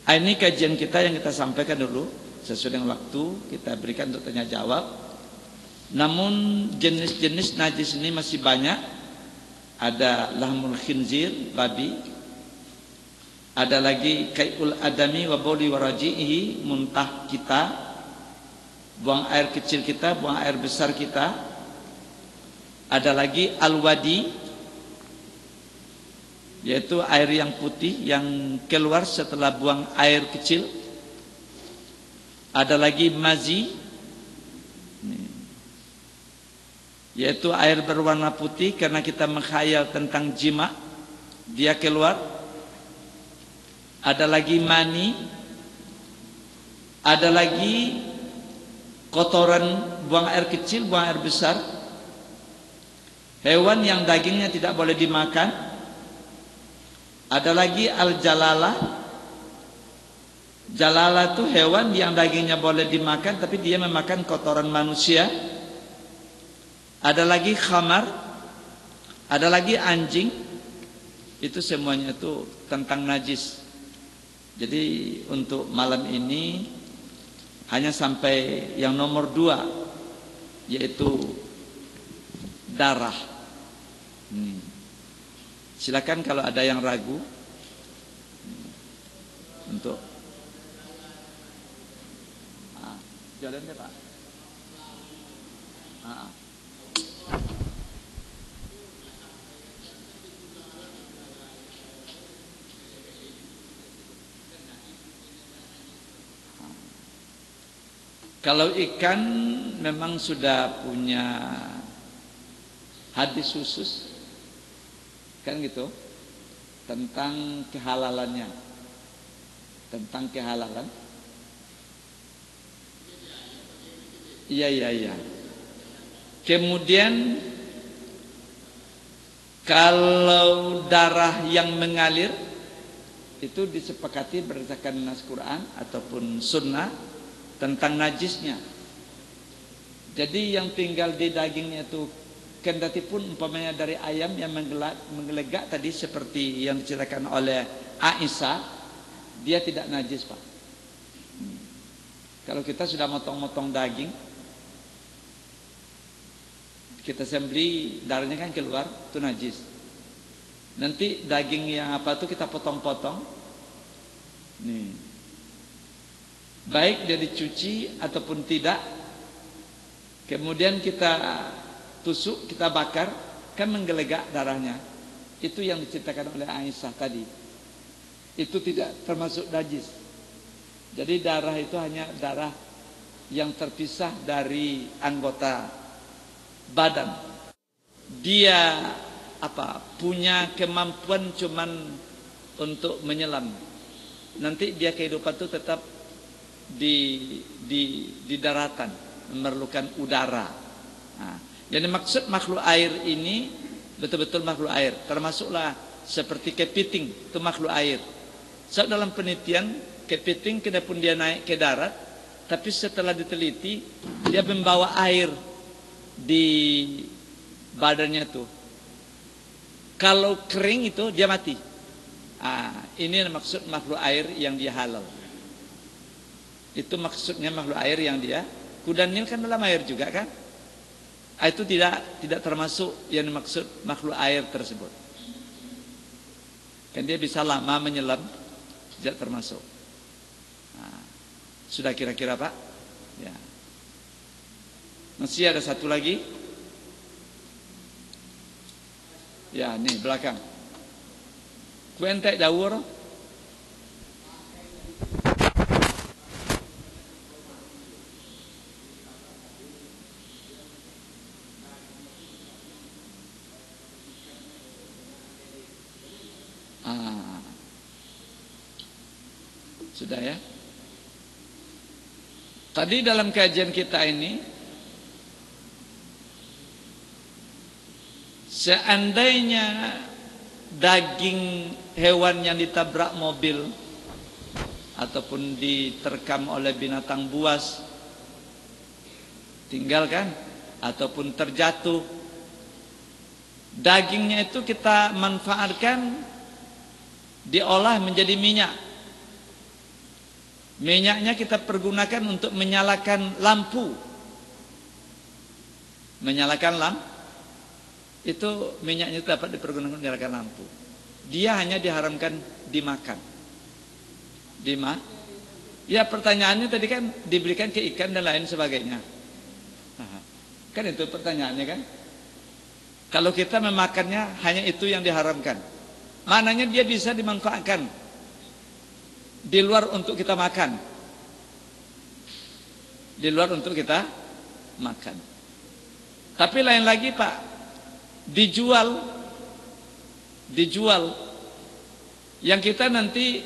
Ini kajian kita yang kita sampaikan dulu sesuai dengan waktu kita berikan untuk tanya jawab. Namun jenis-jenis najis ini masih banyak. Ada lahmul khinzir, babi. Ada lagi kai'ul adami wa bauli wa raji'ihi, muntah kita, buang air kecil kita, buang air besar kita. Ada lagi al-wadi, yaitu air yang putih yang keluar setelah buang air kecil. Ada lagi mazi, yaitu air berwarna putih karena kita menghayal tentang jima, dia keluar. Ada lagi mani, ada lagi kotoran, buang air kecil, buang air besar. Hewan yang dagingnya tidak boleh dimakan. Ada lagi al-jalalah. Jalalah itu hewan yang dagingnya boleh dimakan tapi dia memakan kotoran manusia. Ada lagi khamar, ada lagi anjing. Itu semuanya itu tentang najis. Jadi untuk malam ini hanya sampai yang nomor 2, yaitu darah. Silakan kalau ada yang ragu untuk jalan deh Pak. Kalau ikan memang sudah punya hadis khusus, kan gitu, tentang kehalalannya, tentang kehalalan. Iya. Kemudian kalau darah yang mengalir itu disepakati berdasarkan nas Quran ataupun sunnah tentang najisnya. Jadi yang tinggal di dagingnya itu kendati pun umpamanya dari ayam yang menggelegak tadi seperti yang diceritakan oleh Aisyah, dia tidak najis Pak. Kalau kita sudah motong-motong daging, kita sembelih, darahnya kan keluar, itu najis. Nanti daging yang apa itu kita potong-potong. Nih. Baik dia dicuci ataupun tidak. Kemudian kita tusuk, kita bakar, kan menggelegak darahnya. Itu yang diceritakan oleh Aisyah tadi. Itu tidak termasuk najis. Jadi darah itu hanya darah yang terpisah dari anggota badan. Dia punya kemampuan cuman untuk menyelam. Nanti dia kehidupan itu tetap di daratan, memerlukan udara. Nah, yang dimaksud makhluk air ini betul-betul makhluk air, termasuklah seperti kepiting, itu makhluk air. So, dalam penelitian kepiting kedapun dia naik ke darat, tapi setelah diteliti dia membawa air di badannya tuh. Kalau kering itu dia mati. Ini maksud makhluk air yang dia halal. Itu maksudnya makhluk air yang dia. Kuda Nil kan dalam air juga kan? Itu tidak termasuk yang dimaksud makhluk air tersebut. Kan dia bisa lama menyelam, tidak termasuk. Sudah kira-kira Pak? Ya. Masih ada satu lagi. Ya, nih belakang. Kuentek dawur. Sudah ya. Tadi dalam kajian kita ini, seandainya daging hewan yang ditabrak mobil ataupun diterkam oleh binatang buas, tinggalkan ataupun terjatuh, dagingnya itu kita manfaatkan, diolah menjadi minyak. Minyaknya kita pergunakan untuk menyalakan lampu. Menyalakan lampu. Itu minyaknya itu dapat dipergunakan untuk menyalakan lampu. Dia hanya diharamkan dimakan. Ya pertanyaannya tadi kan diberikan ke ikan dan lain sebagainya. Kan itu pertanyaannya kan. Kalau kita memakannya hanya itu yang diharamkan. Maknanya dia bisa dimanfaatkan di luar untuk kita makan. Di luar untuk kita makan. Tapi lain lagi Pak, dijual yang kita nanti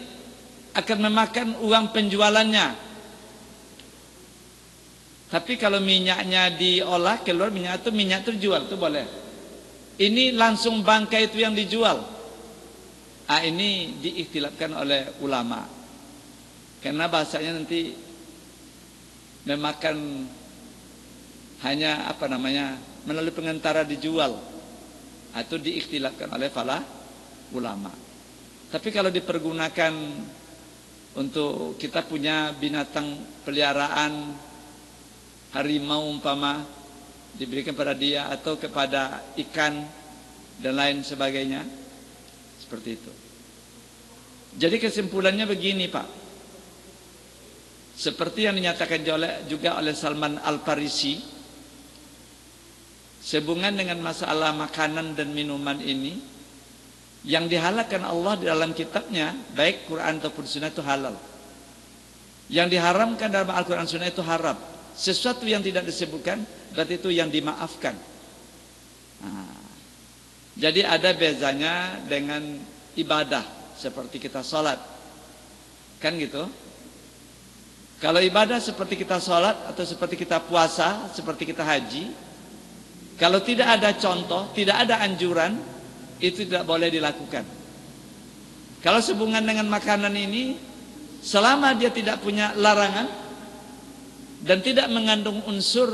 akan memakan uang penjualannya. Tapi kalau minyaknya diolah keluar minyak itu jual itu boleh. Ini langsung bangkai itu yang dijual. Ini diikhtilafkan oleh ulama. Karena bahasanya nanti memakan hanya melalui pengantara dijual. Itu diikhtilafkan oleh para ulama. Tapi kalau dipergunakan untuk kita punya binatang peliharaan, harimau umpama diberikan pada dia atau kepada ikan dan lain sebagainya, seperti itu. Jadi kesimpulannya begini Pak, seperti yang dinyatakan juga oleh Salman Al-Farisi, sehubungan dengan masalah makanan dan minuman ini, yang dihalalkan Allah di dalam kitabnya, baik Quran ataupun Sunnah itu halal. Yang diharamkan dalam Al-Quran Sunnah itu haram. Sesuatu yang tidak disebutkan berarti itu yang dimaafkan. Jadi ada bezanya dengan ibadah seperti kita sholat, kan gitu. Kalau ibadah seperti kita sholat atau seperti kita puasa, seperti kita haji, kalau tidak ada contoh, tidak ada anjuran, itu tidak boleh dilakukan. Kalau sehubungan dengan makanan ini, selama dia tidak punya larangan dan tidak mengandung unsur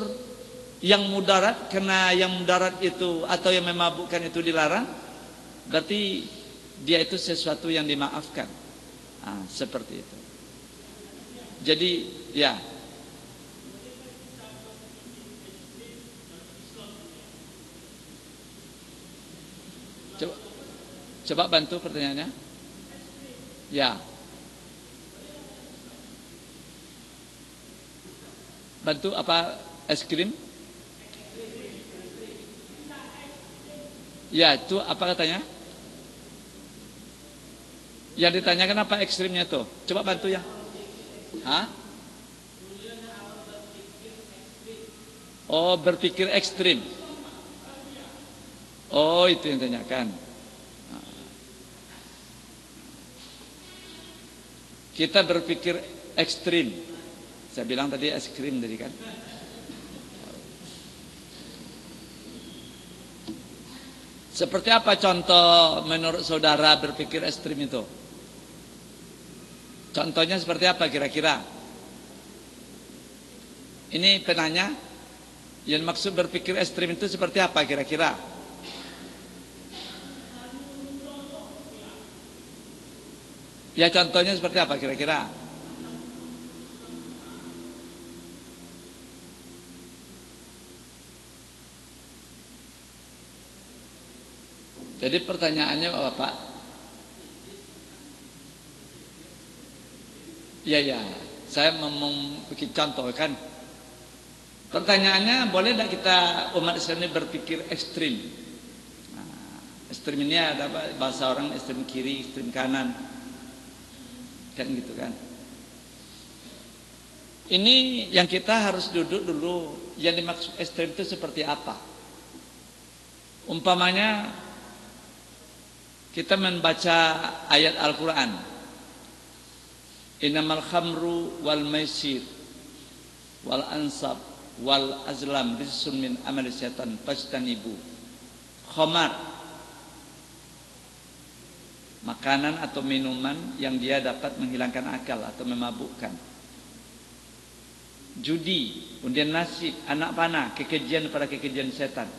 yang mudarat, karena yang mudarat itu atau yang memabukkan itu dilarang, berarti dia itu sesuatu yang dimaafkan. Seperti itu. Jadi ya, coba bantu pertanyaannya. Ya, bantu apa, es krim? Ya, itu apa katanya? Yang ditanyakan apa ekstrimnya tuh? Coba bantu ya. Oh, berpikir ekstrim. Oh, itu yang ditanyakan. Kita berpikir ekstrim. Saya bilang tadi es krim tadi kan. Seperti apa contoh menurut saudara berpikir ekstrim itu? Contohnya seperti apa kira-kira? Ini penanya, yang maksud berpikir ekstrim itu seperti apa kira-kira? Ya, contohnya seperti apa kira-kira? Jadi pertanyaannya apa Pak? Ya, saya mau bikin contoh kan. Pertanyaannya, boleh tidak kita umat Islam ini berpikir ekstrim? Ekstrim ini ada bahasa orang ekstrim kiri, ekstrim kanan, kan gitu kan. Ini yang kita harus duduk dulu, yang dimaksud ekstrim itu seperti apa. Umpamanya kita membaca ayat Al-Quran, innamal khamru wal maisir wal ansab wal azlam rizqun min amali syaitan fajtanibu. Khamar, makanan atau minuman yang dia dapat menghilangkan akal atau memabukkan. Judi, undian nasib, anak panah, kekejian pada kekejian setan.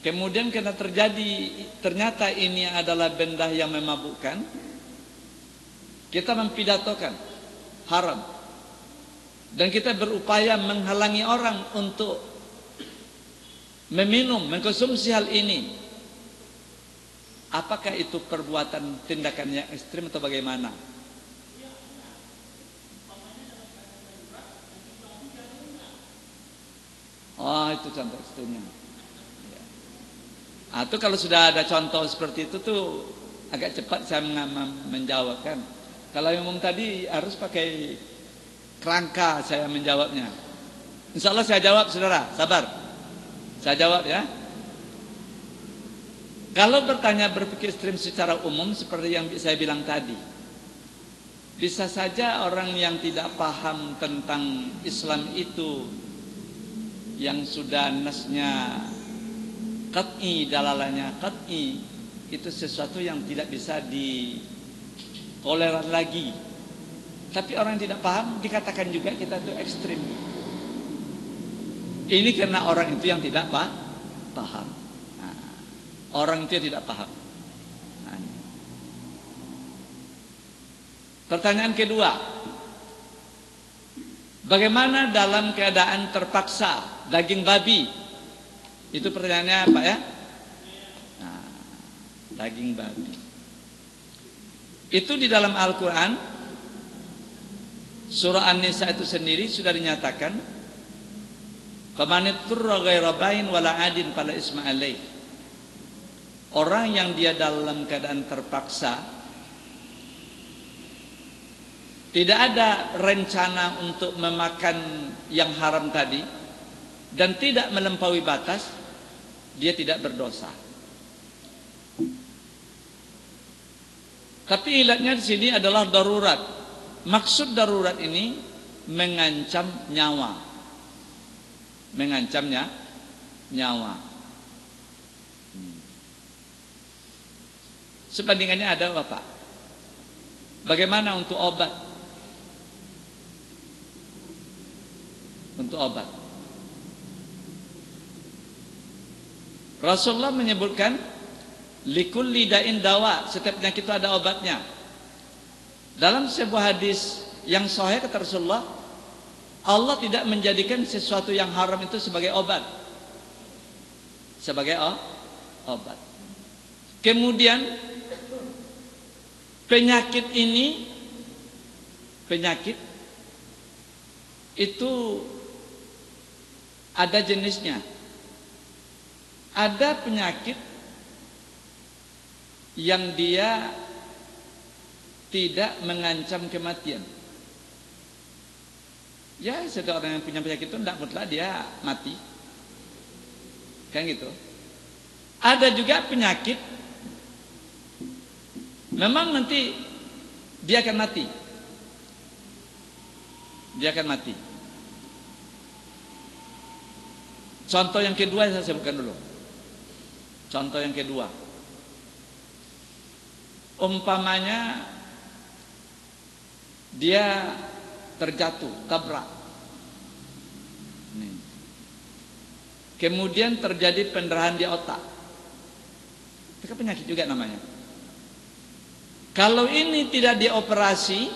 Kemudian karena ternyata ini adalah benda yang memabukkan, kita mempidatokan haram, dan kita berupaya menghalangi orang untuk meminum, mengkonsumsi hal ini. Apakah itu perbuatan tindakan yang ekstrim atau bagaimana? Oh, itu contoh ekstrimnya. Itu kalau sudah ada contoh seperti itu tuh agak cepat saya menjawab kan. Kalau yang umum tadi harus pakai kerangka saya menjawabnya. Insya Allah saya jawab, saudara, sabar. Saya jawab ya. Kalau bertanya berpikir ekstrim secara umum seperti yang saya bilang tadi, bisa saja orang yang tidak paham tentang Islam itu, yang sudah nasnya qat'i, dalalanya qat'i, itu sesuatu yang tidak bisa ditoleran lagi. Tapi orang yang tidak paham dikatakan juga kita itu ekstrim. Ini karena orang itu yang tidak paham. Orang itu yang tidak paham. Pertanyaan kedua, bagaimana dalam keadaan terpaksa daging babi? Itu pertanyaannya apa ya? Daging babi. Itu di dalam Al-Quran, surah An-Nisa itu sendiri sudah dinyatakan, famanitturra ghaira bain wala adin fala isma alaih. Orang yang dia dalam keadaan terpaksa, tidak ada rencana untuk memakan yang haram tadi dan tidak melampaui batas, dia tidak berdosa. Tapi ilatnya di sini adalah darurat. Maksud darurat ini mengancam nyawa. Mengancamnya nyawa. Sebandingannya ada apa? Bagaimana untuk obat? Untuk obat, Rasulullah menyebutkan likulli da'in dawa, setiap penyakit itu ada obatnya. Dalam sebuah hadis yang sahih kata Rasulullah, Allah tidak menjadikan sesuatu yang haram itu sebagai obat. Sebagai obat. Kemudian penyakit itu ada jenisnya. Ada penyakit yang dia tidak mengancam kematian. Ya, seorang yang punya penyakit itu tidak mutlak dia mati. Kan gitu. Ada juga penyakit memang nanti dia akan mati. Dia akan mati. Contoh yang kedua saya sebutkan dulu. Contoh yang kedua. Umpamanya dia terjatuh, tabrak. Kemudian terjadi pendarahan di otak. Itu kan penyakit juga namanya. Kalau ini tidak dioperasi,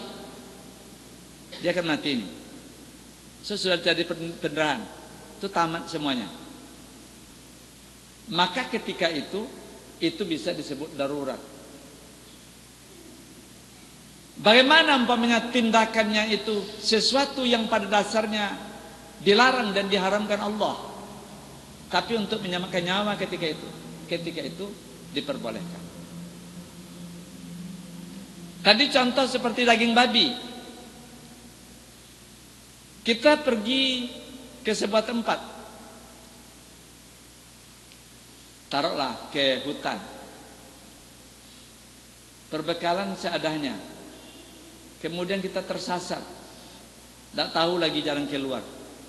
dia akan mati ini. Sudah terjadi pendarahan. Itu tamat semuanya. Maka ketika itu bisa disebut darurat. Bagaimana umpamanya tindakannya itu sesuatu yang pada dasarnya dilarang dan diharamkan Allah, tapi untuk menyelamatkan nyawa ketika itu diperbolehkan. Tadi contoh seperti daging babi. Kita pergi ke sebuah tempat, taruhlah ke hutan, perbekalan seadanya. Kemudian kita tersasar, tidak tahu lagi jalan keluar,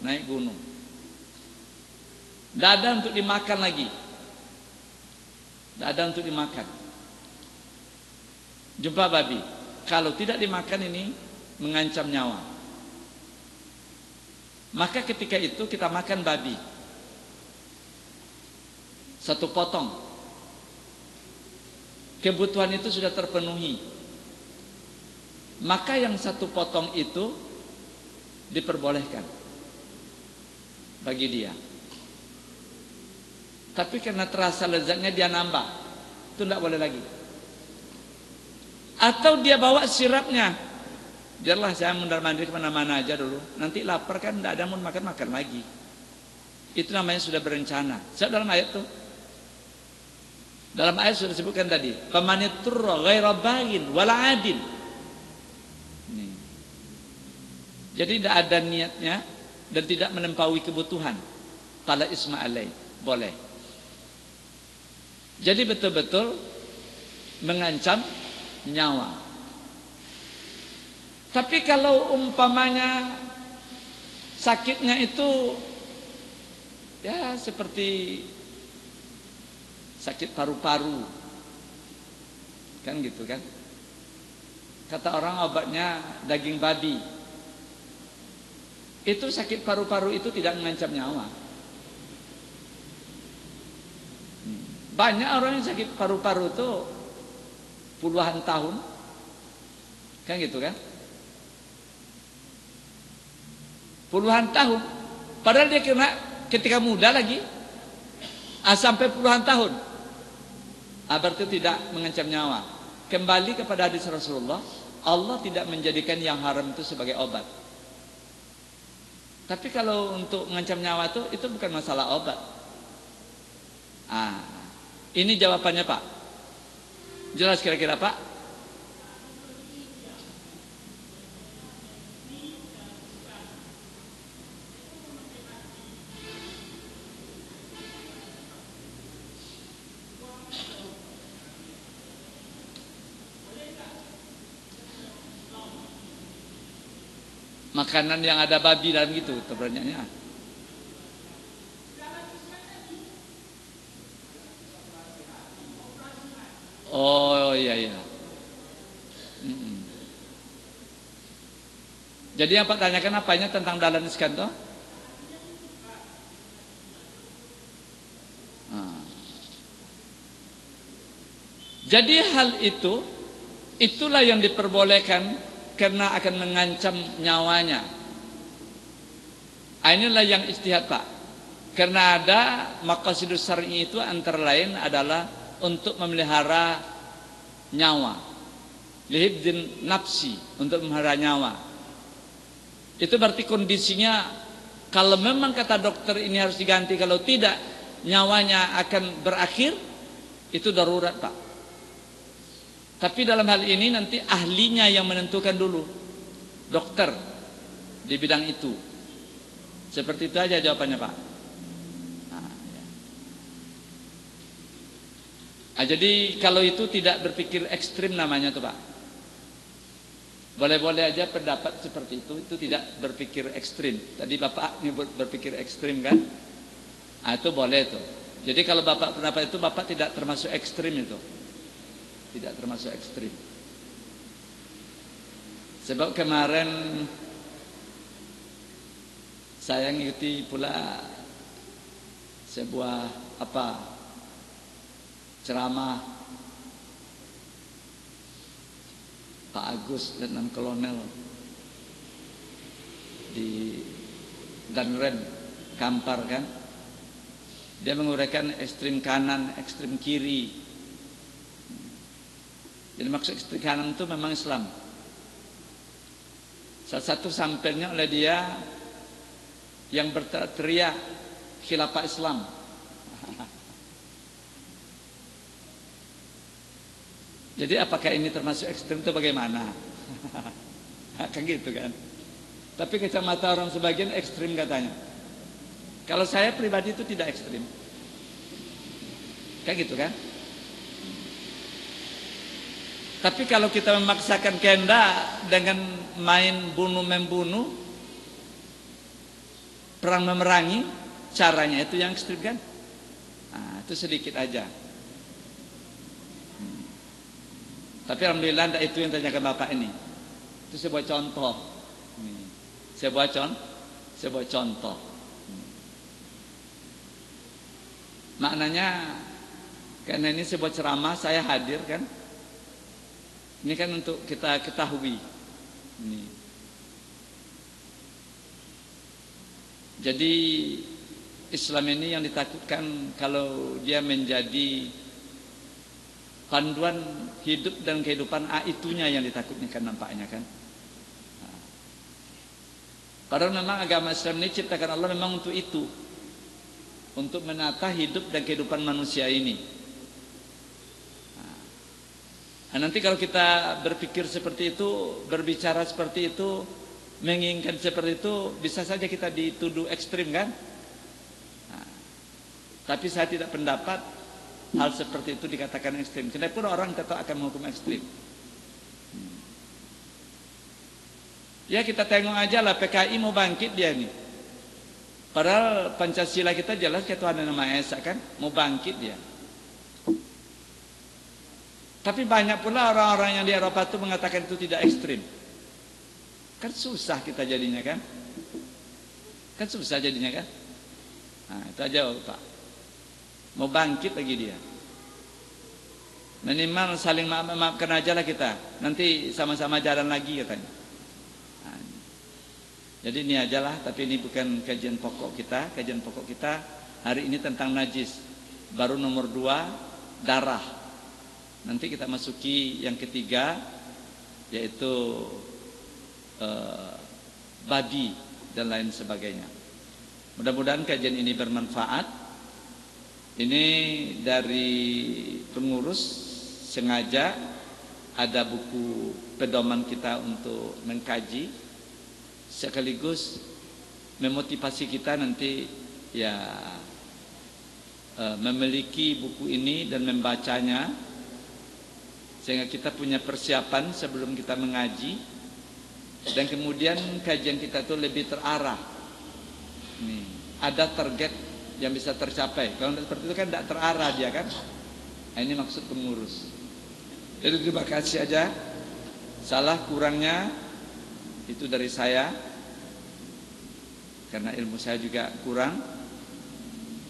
naik gunung, tidak ada untuk dimakan lagi, tidak ada untuk dimakan. Jumpa babi, kalau tidak dimakan ini mengancam nyawa. Maka ketika itu kita makan babi, satu potong, kebutuhan itu sudah terpenuhi. Maka yang satu potong itu diperbolehkan bagi dia. Tapi karena terasa lezatnya dia nambah, itu tidak boleh lagi. Atau dia bawa sirapnya, biarlah saya mundar-mandir kemana-mana aja dulu. Nanti lapar kan tidak ada mau makan lagi. Itu namanya sudah berencana. Saya dalam ayat tuh. Dalam ayat sudah disebutkan tadi, "Famanitturra ghaira baghin wala adin." Nih. Jadi tidak ada niatnya dan tidak menempaui kebutuhan. Fala isma alai, boleh. Jadi betul-betul mengancam nyawa. Tapi kalau umpamanya sakitnya itu ya seperti sakit paru-paru, kan gitu kan? Kata orang obatnya daging babi. Itu sakit paru-paru itu tidak mengancam nyawa. Banyak orang yang sakit paru-paru itu puluhan tahun, kan gitu kan? Puluhan tahun, padahal dia kena ketika muda lagi, sampai puluhan tahun. Berarti tidak mengancam nyawa. Kembali kepada hadis Rasulullah, Allah tidak menjadikan yang haram itu sebagai obat. Tapi kalau untuk mengancam nyawa itu bukan masalah obat. Ini jawabannya Pak. Jelas kira-kira Pak? Makanan yang ada babi dalam gitu pertanyaannya. Oh iya. Jadi yang Pak tanyakan apanya tentang dalan iskan toh? Jadi hal itulah yang diperbolehkan karena akan mengancam nyawanya. Inilah yang ijtihad Pak. Karena ada maqasidus syar'i itu antara lain adalah untuk memelihara nyawa. Lihibdin nafsi, untuk memelihara nyawa. Itu berarti kondisinya kalau memang kata dokter ini harus diganti, kalau tidak nyawanya akan berakhir, itu darurat Pak. Tapi dalam hal ini nanti ahlinya yang menentukan dulu, dokter di bidang itu. Seperti itu aja jawabannya Pak. Jadi kalau itu tidak berpikir ekstrim namanya tuh Pak. Boleh-boleh aja pendapat seperti itu tidak berpikir ekstrim. Tadi Bapak nyebut berpikir ekstrim kan? Itu boleh tuh. Jadi kalau Bapak pendapat itu Bapak tidak termasuk ekstrim itu. Tidak termasuk ekstrim. Sebab kemarin saya ngikuti pula sebuah ceramah Pak Agus Letnan Kolonel di Danrem Kampar kan. Dia menguraikan ekstrim kanan, ekstrim kiri. Jadi maksud ekstrim kanan itu memang Islam. Salah satu sampelnya oleh dia yang berteriak khilafah Islam. Jadi apakah ini termasuk ekstrim itu bagaimana? Kan gitu kan. Tapi kacamata orang sebagian ekstrim katanya. Kalau saya pribadi itu tidak ekstrim. Kan gitu kan. Tapi kalau kita memaksakan kehendak dengan main bunuh-membunuh, perang memerangi, caranya itu yang ekstrim kan? Itu sedikit aja. Tapi alhamdulillah tidak itu yang tanyakan Bapak ini. Itu sebuah contoh. Sebuah contoh. Maknanya karena ini sebuah ceramah saya hadir kan. Ini kan untuk kita ketahui. Ini. Jadi Islam ini yang ditakutkan kalau dia menjadi panduan hidup dan kehidupan, itunya yang ditakutkan nampaknya kan. Padahal memang agama Islam ini ciptakan Allah memang untuk itu, untuk menata hidup dan kehidupan manusia ini. Nah, nanti kalau kita berpikir seperti itu, berbicara seperti itu, menginginkan seperti itu, bisa saja kita dituduh ekstrim kan? Nah, tapi saya tidak pendapat hal seperti itu dikatakan ekstrim. Kenapa orang tetap akan menghukum ekstrim? Ya kita tengok aja lah, PKI mau bangkit dia nih. Padahal Pancasila kita jelas ketuhanan yang Maha Esa kan, mau bangkit dia. Tapi banyak pula orang-orang yang di Eropa itu mengatakan itu tidak ekstrim. Kan susah kita jadinya kan? Kan susah jadinya kan? Nah itu aja Pak. Mau bangkit lagi dia. Minimal saling maafkan aja lah kita. Nanti sama-sama jalan lagi katanya. Jadi ini aja lah, tapi ini bukan kajian pokok kita. Kajian pokok kita hari ini tentang najis. Baru nomor 2, darah. Nanti kita masuki yang ketiga, yaitu babi dan lain sebagainya. Mudah-mudahan kajian ini bermanfaat. Ini dari pengurus sengaja ada buku pedoman kita untuk mengkaji, sekaligus memotivasi kita nanti ya memiliki buku ini dan membacanya, sehingga kita punya persiapan sebelum kita mengaji, dan kemudian kajian kita itu lebih terarah. Nih, ada target yang bisa tercapai. Kalau seperti itu kan tidak terarah dia kan. Nah, ini maksud pengurus. Jadi terima kasih aja. Salah kurangnya itu dari saya, karena ilmu saya juga kurang.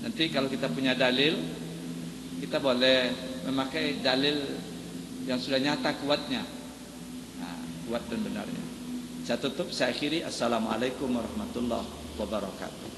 Nanti kalau kita punya dalil, kita boleh memakai dalil yang sudah nyata kuatnya, nah, kuat dan benarnya. Saya tutup, saya akhiri. Assalamualaikum warahmatullahi wabarakatuh.